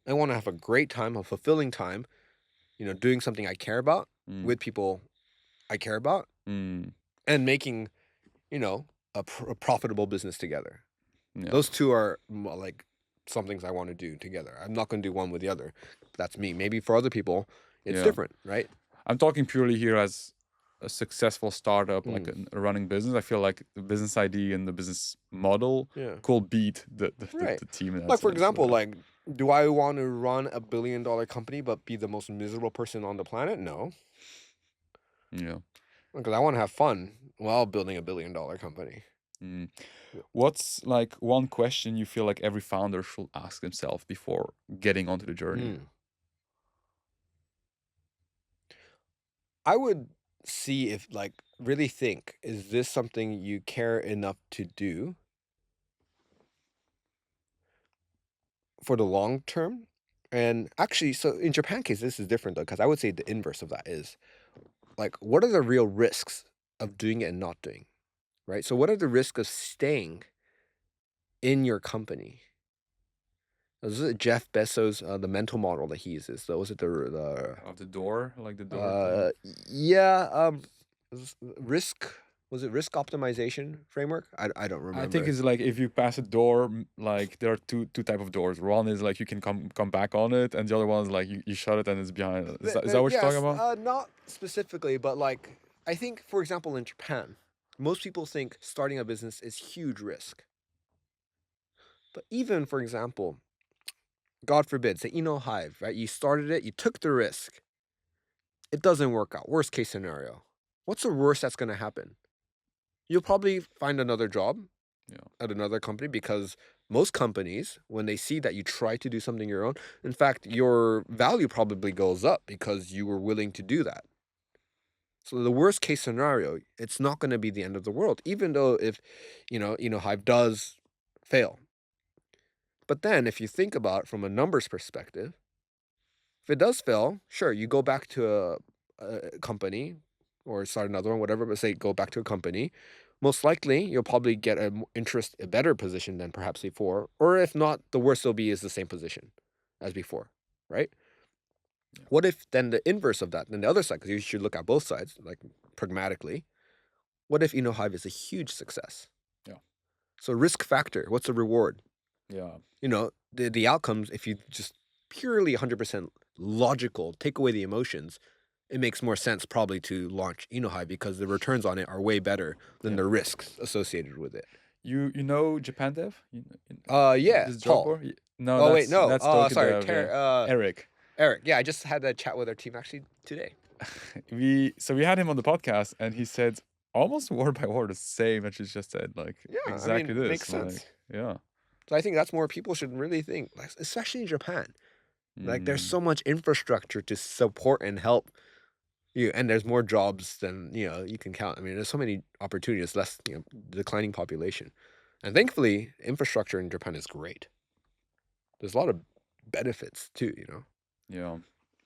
I want to have a great time, a fulfilling time, doing something I care about Mm, with people I care about, mm, and making, a profitable business together. yeah. Those two are like some things I want to do together. I'm not going to do one with the other. That's me. Maybe for other people, it's Yeah. different, right? I'm talking purely here as a successful startup, like Mm, a running business. I feel like the business idea and the business model yeah. could beat Right. the team in that Like, for sense. example, like, do I want to run a $1 billion company but be the most miserable person on the planet? No, Yeah. because I want to have fun while building a $1 billion company. Mm. Yeah. What's like one question you feel like every founder should ask himself before getting onto the journey? Mm. I would see if, like, really think, is this something you care enough to do for the long term. And actually, so in Japan case, this is different though, because I would say the inverse of that is like, what are the real risks of doing it and not doing, right? So what are the risks of staying in your company? This is Jeff Bezos, the mental model that he uses. So was it Of the door, like the the door thing. yeah, risk, was it risk optimization framework? I don't I think remember. it's like if you pass a door, like there are two type of doors. One is like you can come back on it, and the other one is like you shut it and it's behind it. Is that what you're talking Yes, about? not specifically, but like I think, for example, in Japan, most people think starting a business is huge risk. But even, for example, God forbid, say Hive, right? You started it, you took the risk. It doesn't work out. Worst case scenario. What's the worst that's going to happen? You'll probably find another job Yeah, at another company because most companies, when they see that you try to do something your own, in fact, your value probably goes up because you were willing to do that. So the worst case scenario, it's not going to be the end of the world, even though if, Hive does fail. But then if you think about it from a numbers perspective, if it does fail, sure, you go back to a company or start another one, whatever, but say go back to a company. Most likely, you'll probably get a better position than perhaps before. Or if not, the worst will be is the same position as before, right? yeah, What if then the inverse of that, then the other side, because you should look at both sides, like pragmatically. What if Hive is a huge success? yeah, So risk factor, what's the reward? yeah, The outcomes, if you just purely 100% logical, take away the emotions, it makes more sense probably to launch Hive because the returns on it are way better than yeah. the risks associated with it. You know Japan Dev? Yeah, This job Paul. board? No, Oh wait, no. that's Tokyo Sorry, Dev. Yeah, Eric. Eric. Yeah, I just had a chat with our team actually today. We had him on the podcast, and he said almost word by word the same as you just said, like Yeah, I exactly mean, makes this. Like, sense. yeah. So I think that's more people should really think, like, especially in Japan. Like, there's Mm, so much infrastructure to support and help you, and there's more jobs than you can count. I mean, there's so many opportunities, less declining population, and thankfully, infrastructure in Japan is great. There's a lot of benefits too. yeah.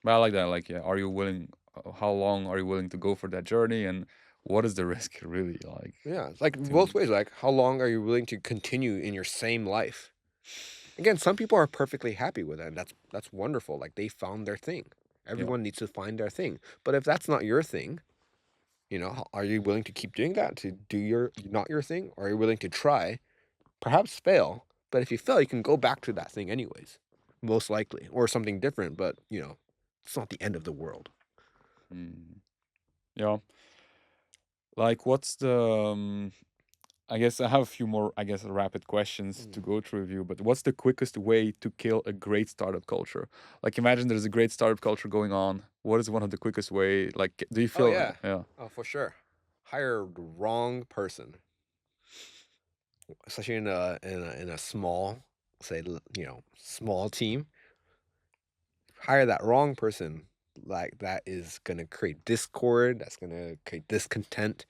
But I like that. Like, yeah, are you willing? How long are you willing to go for that journey, and what is the risk really like? Yeah, it's like To both ways. Like, how long are you willing to continue in your same life? Again, some people are perfectly happy with it, and that's wonderful. Like they found their thing. yeah, Everyone needs to find their thing. But if that's not your thing, are you willing to keep doing that to do not your thing, or are you willing to try, perhaps fail, but if you fail, you can go back to that thing anyways, most likely, or something different. But it's not the end of the world. mm, yeah. Like, what's the? I guess I have a few more, I guess, rapid questions to Mm. go through with you. But what's the quickest way to kill a great startup culture? Like, imagine there's a great startup culture going on. What is one of the quickest way? Like, do you Oh feel? yeah, Yeah, oh for sure. Hire the wrong person, especially in a small, say small team. Hire that wrong person, like that is gonna create discord. That's gonna create discontent.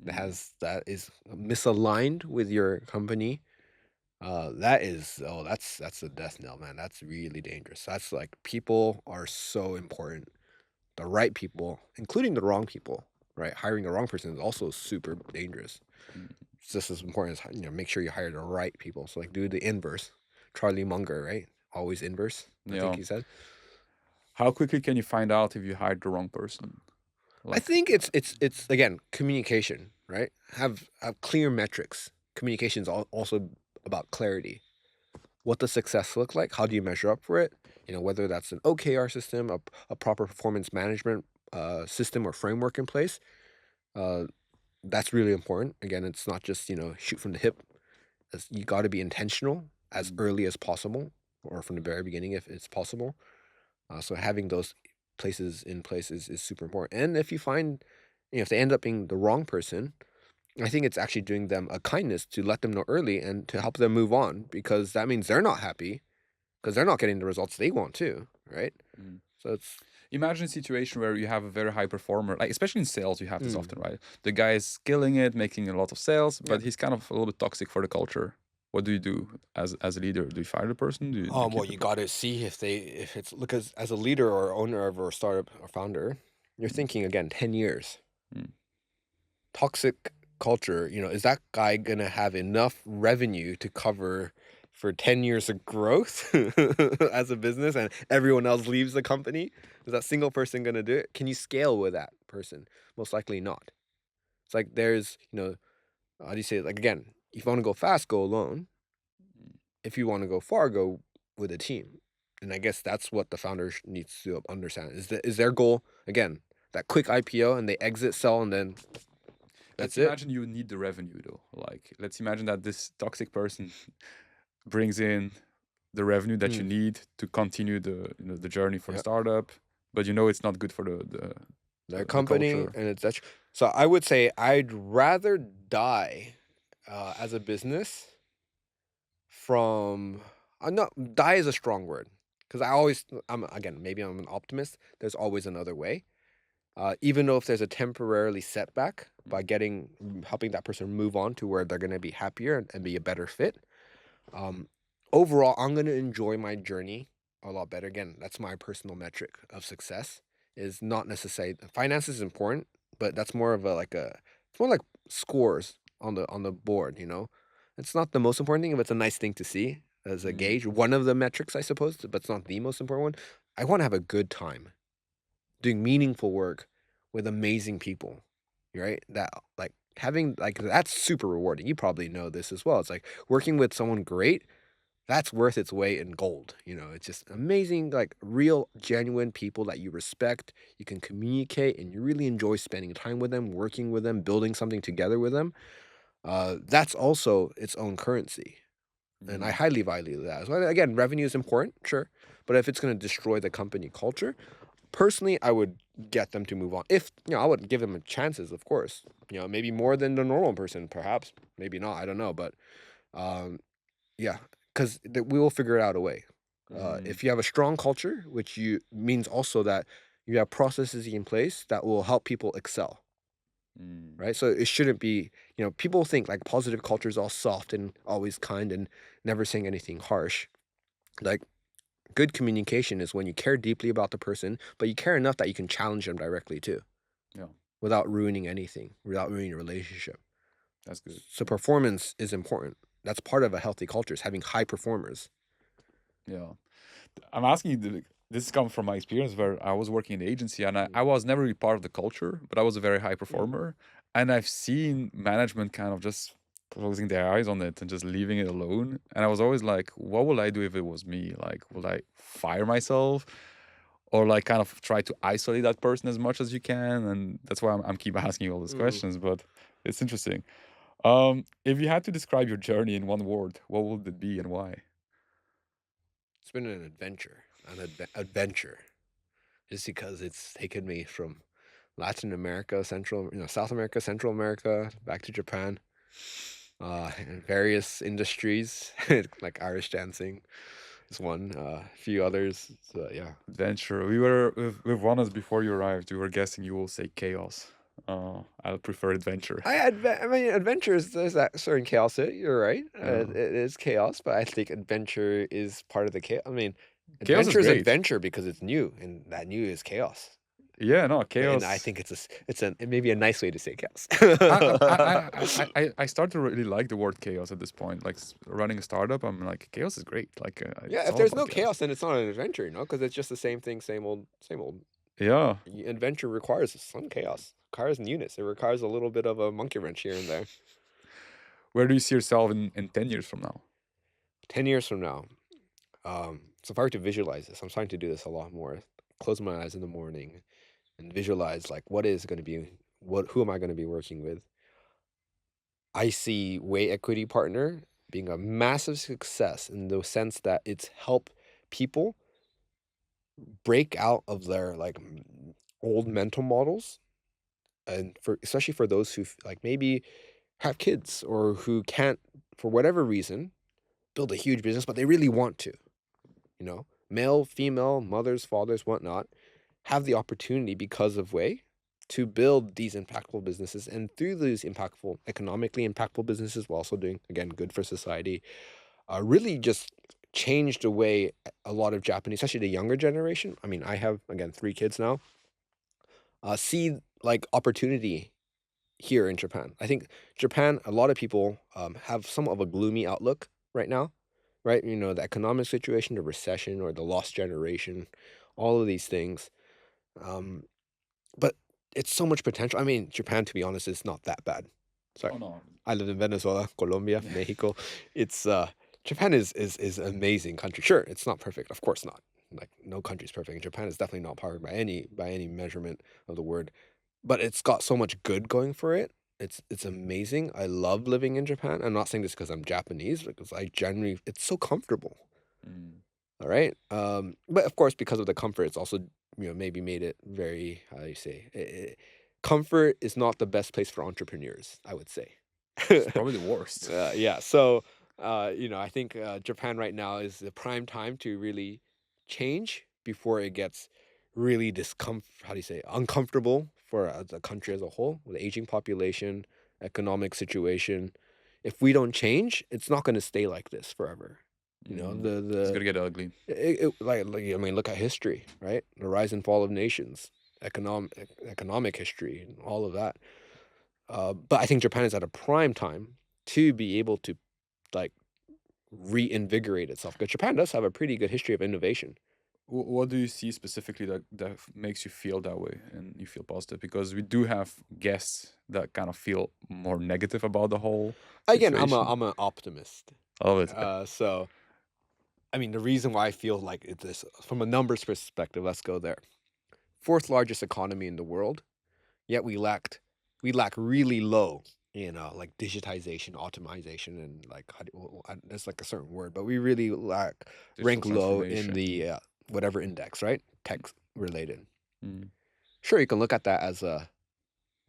mm, That is misaligned with your company. That is that's a death knell, man. That's really dangerous. That's like people are so important. The right people, including the wrong people, right? Hiring the wrong person is also super dangerous. mm, It's just as important as make sure you hire the right people. So like do the inverse. Charlie Munger, right? Always inverse. I think yeah. he said. How quickly can you find out if you hired the wrong person? I Like, think it's again communication, right? Have clear metrics. Communication is also about clarity. What does success look like? How do you measure up for it? Whether that's an OKR system, a proper performance management system or framework in place. Uh, that's really important. Again, it's not just shoot from the hip. You got to be intentional as mm, early as possible, or from the very beginning if it's possible. So having those places in place is super important. And if you find, if they end up being the wrong person, I think it's actually doing them a kindness to let them know early and to help them move on because that means they're not happy because they're not getting the results they want to, right? mm. So it's Imagine a situation where you have a very high performer, like especially in sales, you have this mm, often, right? The guy is killing it, making a lot of sales, yeah, but he's kind of a little bit toxic for the culture. What do you do as a leader? Do you fire the person? Do you Well, keep the you person? got to see if it's look as a leader or owner of a startup or founder, you're Mm, thinking again 10 years. mm. Toxic culture, is that guy gonna have enough revenue to cover for 10 years of growth as a business and everyone else leaves the company? Is that single person gonna do it? Can you scale with that person? Most likely not. It's like there's, how do you say it? Like again, if you want to go fast, go alone. Mm. If you want to go far, go with a team. And I guess that's what the founder needs to understand. Is their goal again that quick IPO and they exit, sell, and then Let's that's it? imagine you need the revenue though. Like, let's imagine that this toxic person brings in the revenue that you Mm, need to continue the journey for the yeah. startup, but it's not good for Their the company, culture. and it's that's so I would say I'd rather die as a business from not die is a strong word because I'm again maybe I'm an optimist. There's always another way. Even though if there's a temporarily setback by helping that person move on to where they're gonna be happier and be a better fit. Um, Overall, I'm gonna enjoy my journey a lot better. Again, that's my personal metric of success. Is not necessarily finance is important, but that's more of it's more like scores on the board. It's not the most important thing, but it's a nice thing to see as a Mm, gauge. One of the metrics, I suppose, but it's not the most important one. I want to have a good time doing meaningful work with amazing people, right? That like having like that's super rewarding. You probably know this as well. It's like working with someone great that's worth its weight in gold. It's just amazing, like real, genuine people that you respect. You can communicate and you really enjoy spending time with them, working with them, building something together with them. That's also its own currency. And I mm, highly value that. So again, revenue is important, sure. But if it's going to destroy the company culture, personally, I would get them to move on. If, I would give them chances, of course. Maybe more than the normal person, perhaps. Maybe not. I don't know. But um, yeah, because we will figure out a way. mm, If you have a strong culture, which you means also that you have processes in place that will help people excel, mm, right? So it shouldn't be, people think like positive culture is all soft and always kind and never saying anything harsh. Like good communication is when you care deeply about the person, but you care enough that you can challenge them directly too, yeah, without ruining anything, without ruining your relationship. that's good. So performance is important. That's part of a healthy culture is having high performers. Yeah. I'm asking you, this comes from my experience where I was working in the agency and Mm, I was never really part of the culture, but I was a very high mm, performer. And I've seen management kind of just closing their eyes on it and just leaving it alone. And I was always like, what will I do if it was me? Like, will I fire myself? Or like kind of try to isolate that person as much as you can? And that's why I'm keep asking you all these mm. questions, but it's interesting. If you had to describe your journey in one word, what would it be and why? It's been an adventure, adventure, just because it's taken me from Latin America, South America, Central America, back to Japan, in various industries, like Irish dancing is one, a few others. So yeah, Adventure. We were with Juanas before you arrived. We were guessing you will say chaos. I prefer adventure. I mean, adventures. There's that certain chaos. You're right. Uh, It is chaos, but I think adventure is part of the chaos. I mean, Chaos is adventure is great. adventure because it's new, and that new is chaos. Yeah, no, And I chaos. think it may be a nice way to say chaos. I start to really like the word chaos at this point. Like running a startup, I'm like chaos is great. Like Yeah, it's if all there's about no chaos. chaos, then it's not an adventure, because it's just the same thing, same old, same old. Yeah. Adventure requires some chaos, requires newness. It requires a little bit of a monkey wrench here and there. Where do you see yourself in 10 years from now? 10 years from now, so if I were to visualize this, I'm starting to do this a lot more. Close my eyes in the morning and visualize like who am I going to be working with? I see Way Equity Partner being a massive success in the sense that it's helped people break out of their old mental models and for especially for those who like maybe have kids or who can't for whatever reason build a huge business but they really want to, male, female, mothers, fathers, whatnot, have the opportunity because of Way to build these impactful businesses. And through these economically impactful businesses, while also doing, again, good for society, really just changed the way a lot of Japanese, especially the younger generation. I mean, I have, again, 3 kids now, see like opportunity here in Japan. I think Japan, a lot of people have somewhat of a gloomy outlook right now, right? You know, the economic situation, the recession, or the lost generation, all of these things. Um, but it's so much potential. I mean, Japan, to be honest, is not that bad. Sorry, Oh no. I live in Venezuela, Colombia, Yeah. Mexico. It's Japan is an amazing country. Sure, it's not perfect, of course not. Like no country's perfect. Japan is definitely not perfect by any measurement of the word, but it's got so much good going for it. It's amazing. I love living in Japan. I'm not saying this because I'm Japanese, because I generally it's so comfortable. Mm. All right. But of course, because of the comfort, it's also, maybe made it very, how do you say, comfort is not the best place for entrepreneurs, I would say. It's probably the worst. Yeah. So, I think Japan right now is the prime time to really change before it gets really how do you say, uncomfortable for the country as a whole, with the aging population, economic situation. If we don't change, it's not going to stay like this forever. Mm. The It's gonna get ugly. I mean, look at history, right? The rise and fall of nations, economic history, and all of that. But I think Japan is at a prime time to be able to like reinvigorate itself, because Japan does have a pretty good history of innovation. What do you see specifically that makes you feel that way and you feel positive? Because we do have guests that kind of feel more negative about the whole Again, situation. I'm an optimist. I love it. So I mean, the reason why I feel like it's this from a numbers perspective, let's go there. Fourth largest economy in the world, yet we lack really low in like digitization, automation, and like there's like a certain word, but we really Digital rank low in transformation. the whatever index, right? Tech related. Mm. Sure, you can look at that as a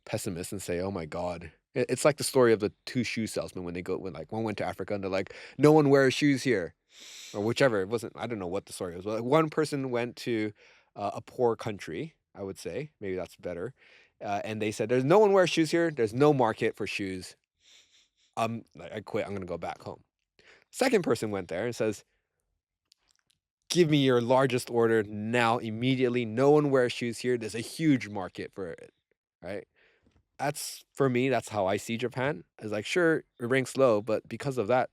pessimist and say, "Oh my God." It's like the story of the two shoe salesmen when like one went to Africa and they're like, "No one wears shoes here," or whichever. It wasn't. I don't know what the story was. But like one person went to a poor country. I would say maybe that's better. And they said, "There's no one wears shoes here. There's no market for shoes. I quit. I'm gonna go back home." Second person went there and says, "Give me your largest order now, immediately. No one wears shoes here. There's a huge market for it." Right? That's for me. That's how I see Japan. It's like sure it ranks low, but because of that,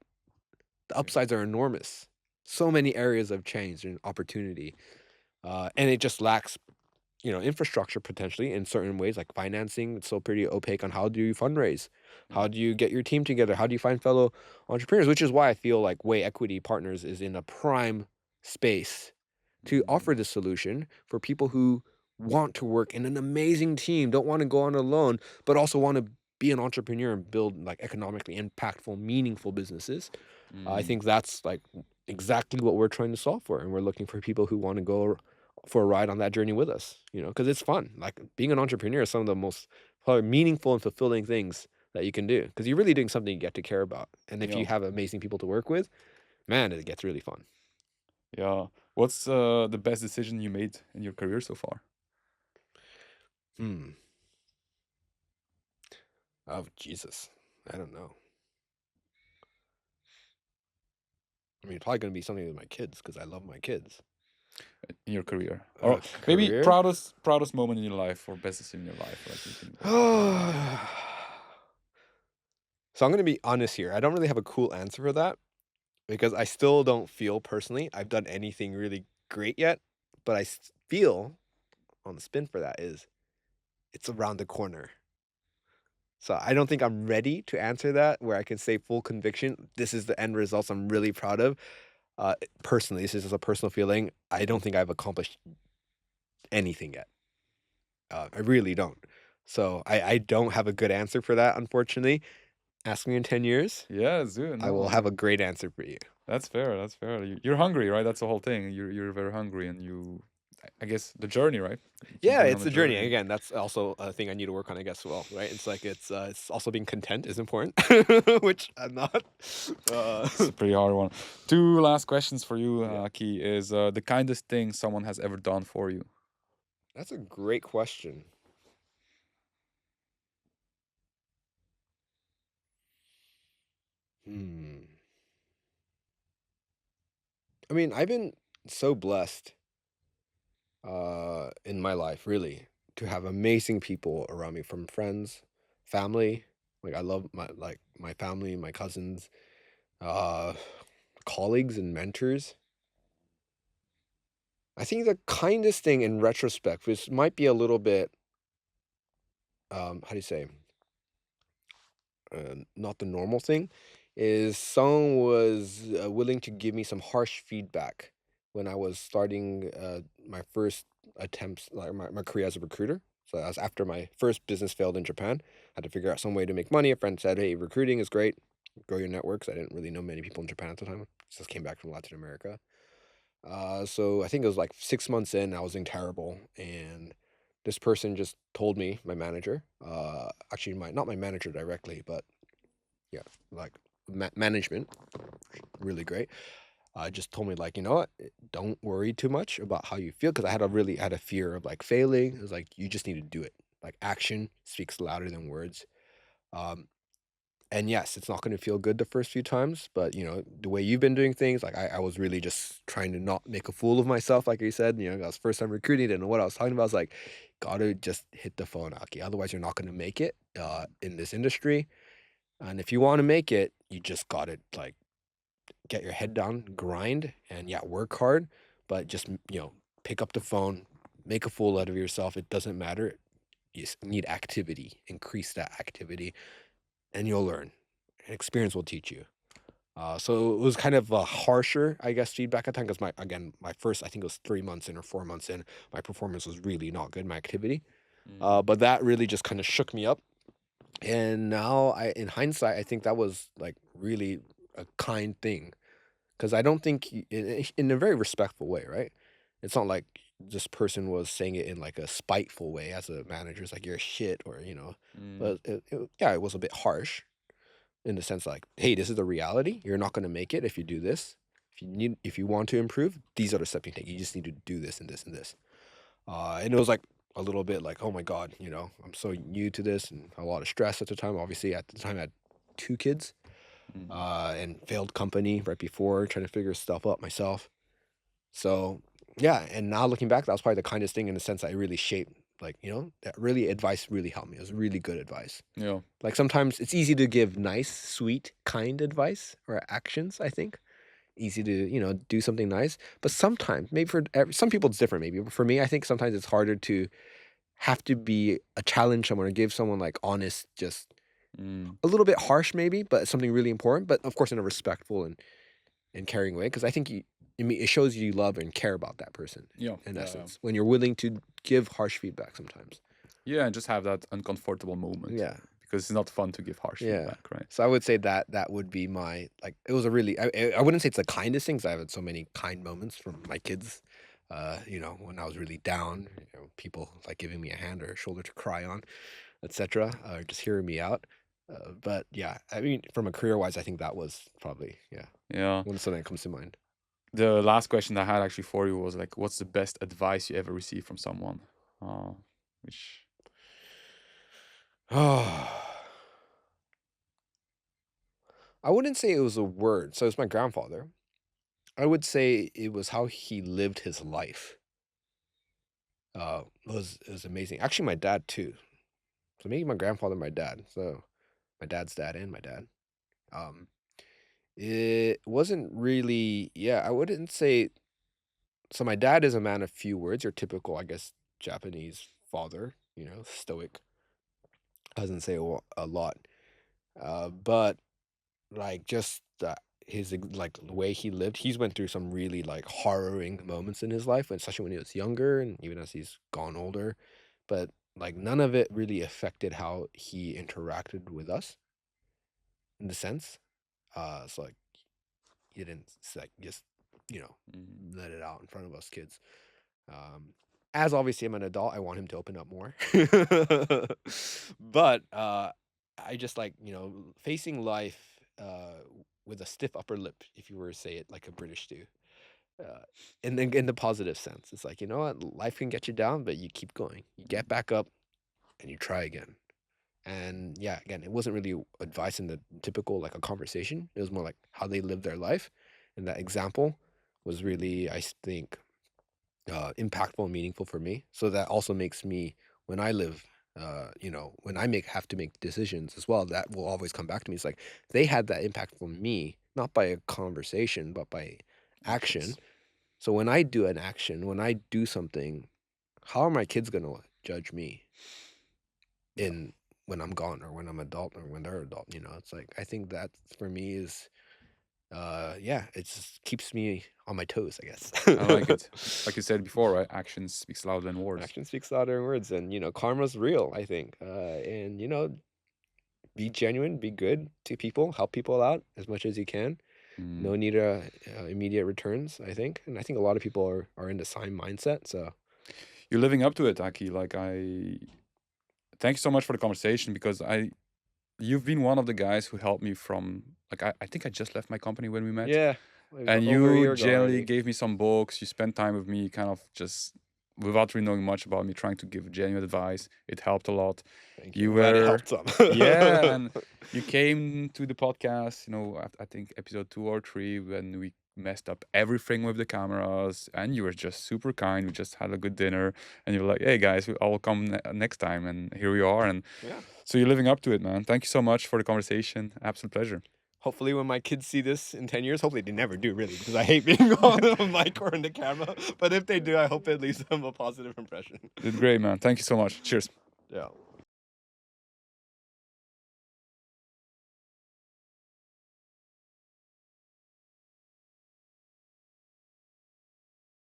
the Okay. upsides are enormous. So many areas of change and opportunity, and it just lacks infrastructure potentially in certain ways, like financing. It's still pretty opaque on how do you fundraise, how Mm. do you get your team together, how do you find fellow entrepreneurs, which is why I feel like Way Equity Partners is in a prime space to Mm. offer this solution for people who want to work in an amazing team, don't want to go on alone, but also want to be an entrepreneur and build like economically impactful, meaningful businesses. I Mm. think that's like exactly what we're trying to solve for, and we're looking for people who want to go for a ride on that journey with us. Because it's fun. Like being an entrepreneur is some of the most probably meaningful and fulfilling things that you can do, because you're really doing something you get to care about. And if you Yeah. have amazing people to work with, man, it gets really fun. Yeah. What's the best decision you made in your career so far? Hmm. Oh Jesus, I don't know. I mean, probably gonna be something with my kids because I love my kids. In your career, or maybe Career. proudest moment in your life, or best decision in your life, like you can go. So I'm gonna be honest here. I don't really have a cool answer for that, because I still don't feel personally I've done anything really great yet. But feel on the spin for that is it's around the corner. So I don't think I'm ready to answer that where I can say full conviction, this is the end results I'm really proud of. Personally, this is just a personal feeling. I don't think I've accomplished anything yet. I really don't. So I don't have a good answer for that, unfortunately. Ask me in 10 years, Yeah, dude. I No, will have a great answer for you. that's fair. That's fair. You're hungry, right? That's the whole thing. You're very hungry, and I guess the journey, right? You keep Yeah, going on it's the the journey. journey. Again, that's also a thing I need to work on, I guess, well, right? It's like it's also being content is important, which I'm not. It's a pretty hard one. Two last questions for you, Yeah, Aki. Is the kindest thing someone has ever done for you? that's a great question. Hmm. I mean, I've been so blessed in my life, really, to have amazing people around me, from friends, family. Like I love my family, my cousins, uh, colleagues and mentors. I think the kindest thing in retrospect, which might be a little bit, how do you say, not the normal thing, is someone was willing to give me some harsh feedback when I was starting my first attempts, like my career as a recruiter. So that was after my first business failed in Japan. Had to figure out some way to make money. A friend said, "Hey, recruiting is great. Grow your networks." I didn't really know many people in Japan at the time. Just came back from Latin America. So I think it was like 6 months in, I was in terrible, and this person just told me, my manager, actually my not my manager directly, but yeah, like management, really great. Just told me like, you know what, don't worry too much about how you feel, because I had a fear of like failing. It was like you just need to do it. Like action speaks louder than words. Um, and yes, it's not going to feel good the first few times, but the way you've been doing things, like I was really just trying to not make a fool of myself, like you said. I was first time recruiting, didn't know what I was talking about. I was like, gotta just hit the phone, Aki. Otherwise, you're not going to make it in this industry. And if you want to make it, you just gotta like get your head down, grind, and yeah, work hard, but just pick up the phone, make a fool out of yourself. It doesn't matter. You just need activity, increase that activity, and you'll learn. And experience will teach you. So it was kind of a harsher, I guess, feedback at the time, because my first, I think it was 3 months in or 4 months in, my performance was really not good, my activity. Mm. But that really just kind of shook me up. And now, in hindsight, I think that was like really a kind thing, because I don't think in a very respectful way, right? It's not like this person was saying it in like a spiteful way as a manager. It's like you're shit, or Mm. but yeah, it was a bit harsh in the sense like, hey, this is the reality. You're not going to make it if you do this. If you want to improve, these are the steps you take. You just need to do this and this and this. And it was like a little bit like, oh my god, I'm so new to this, and a lot of stress at the time. Obviously, at the time, I had 2 kids, Mm. and failed company right before, trying to figure stuff out myself. So yeah, and now looking back, that was probably the kindest thing, in the sense that it really shaped, like, that really advice really helped me. It was really good advice. Yeah. Like sometimes it's easy to give nice, sweet, kind advice or actions, I think. Easy to, do something nice. But sometimes, maybe for some people it's different, maybe. But for me, I think sometimes it's harder to have to be a challenge someone, or give someone like honest, just Mm. a little bit harsh maybe, but something really important. But of course in a respectful and caring way. Because I think it shows you love and care about that person, Yeah. in Yeah. Yeah. essence, when you're willing to give harsh feedback sometimes. Yeah, and just have that uncomfortable moment Yeah. because it's not fun to give harsh Yeah. feedback, right? So I would say that would be my, like, it was a really, I wouldn't say it's the kindest thing, 'cause I've had so many kind moments from my kids. When I was really down, people like giving me a hand or a shoulder to cry on, etc., or just hearing me out. But yeah, I mean, from a career wise, I think that was probably, yeah, Yeah. one something that comes to mind. The last question I had actually for you was like, what's the best advice you ever received from someone? Which, Oh, I wouldn't say it was a word. So it's my grandfather. I would say it was how he lived his life. It was amazing. Actually, my dad too. So maybe my grandfather, my dad. So my dad's dad and my dad. Um, it wasn't really. Yeah, I wouldn't say. So my dad is a man of few words. Your typical, I guess, Japanese father. Stoic. Doesn't say a lot. But like just like the way he lived, he's went through some really like harrowing moments in his life, especially when he was younger and even as he's gone older. But like none of it really affected how he interacted with us, in the sense. So like he didn't like just you know mm, let it out in front of us kids. Um, as obviously I'm an adult, I want him to open up more. But I just like, facing life with a stiff upper lip, if you were to say it like a British do. Uh, in the positive sense. It's like, you know what, life can get you down, but you keep going. You get back up and you try again. And yeah, again, it wasn't really advice in the typical like a conversation. It was more like how they live their life, and that example was really, I think, impactful and meaningful for me. So that also makes me, when I live, when I have to make decisions as well, that will always come back to me. It's like they had that impact on me, not by a conversation, but by action. Actions. So when I do an action, when I do something, how are my kids gonna judge me Yeah, in when I'm gone or when I'm adult or when they're adult? It's like I think that for me is yeah, it just keeps me on my toes, I I like guess. it. Like you said before, right? Action speaks louder than words. Action speaks louder than words, and karma's real, I think. And be genuine, be good to people, help people out as much as you can. Mm. No need immediate returns, I think, and I think a lot of people are in the same mindset. So You're living up to it, Aki. Like I thank you so much for the conversation because you've been one of the guys who helped me from like I think I just left my company when we met. yeah, it was And over a you year ago generally already. gave me some books. You spent time with me, kind of just without really knowing much about me, trying to give genuine advice. It helped a lot. Thank you. You I'm glad it were, helped some. yeah, and you came to the podcast, I think episode 2 or 3 when we messed up everything with the cameras, and you were just super kind. We just had a good dinner, and you were like, "Hey guys, I'll come next time," and here we are. And Yeah. so you're living up to it, man. Thank you so much for the conversation. Absolute pleasure. Hopefully, when my kids see this in 10 years, hopefully they never do, really, because I hate being on the mic or in the camera. But if they do, I hope it leaves them a positive impression. Did great, man. Thank you so much. Cheers. Yeah.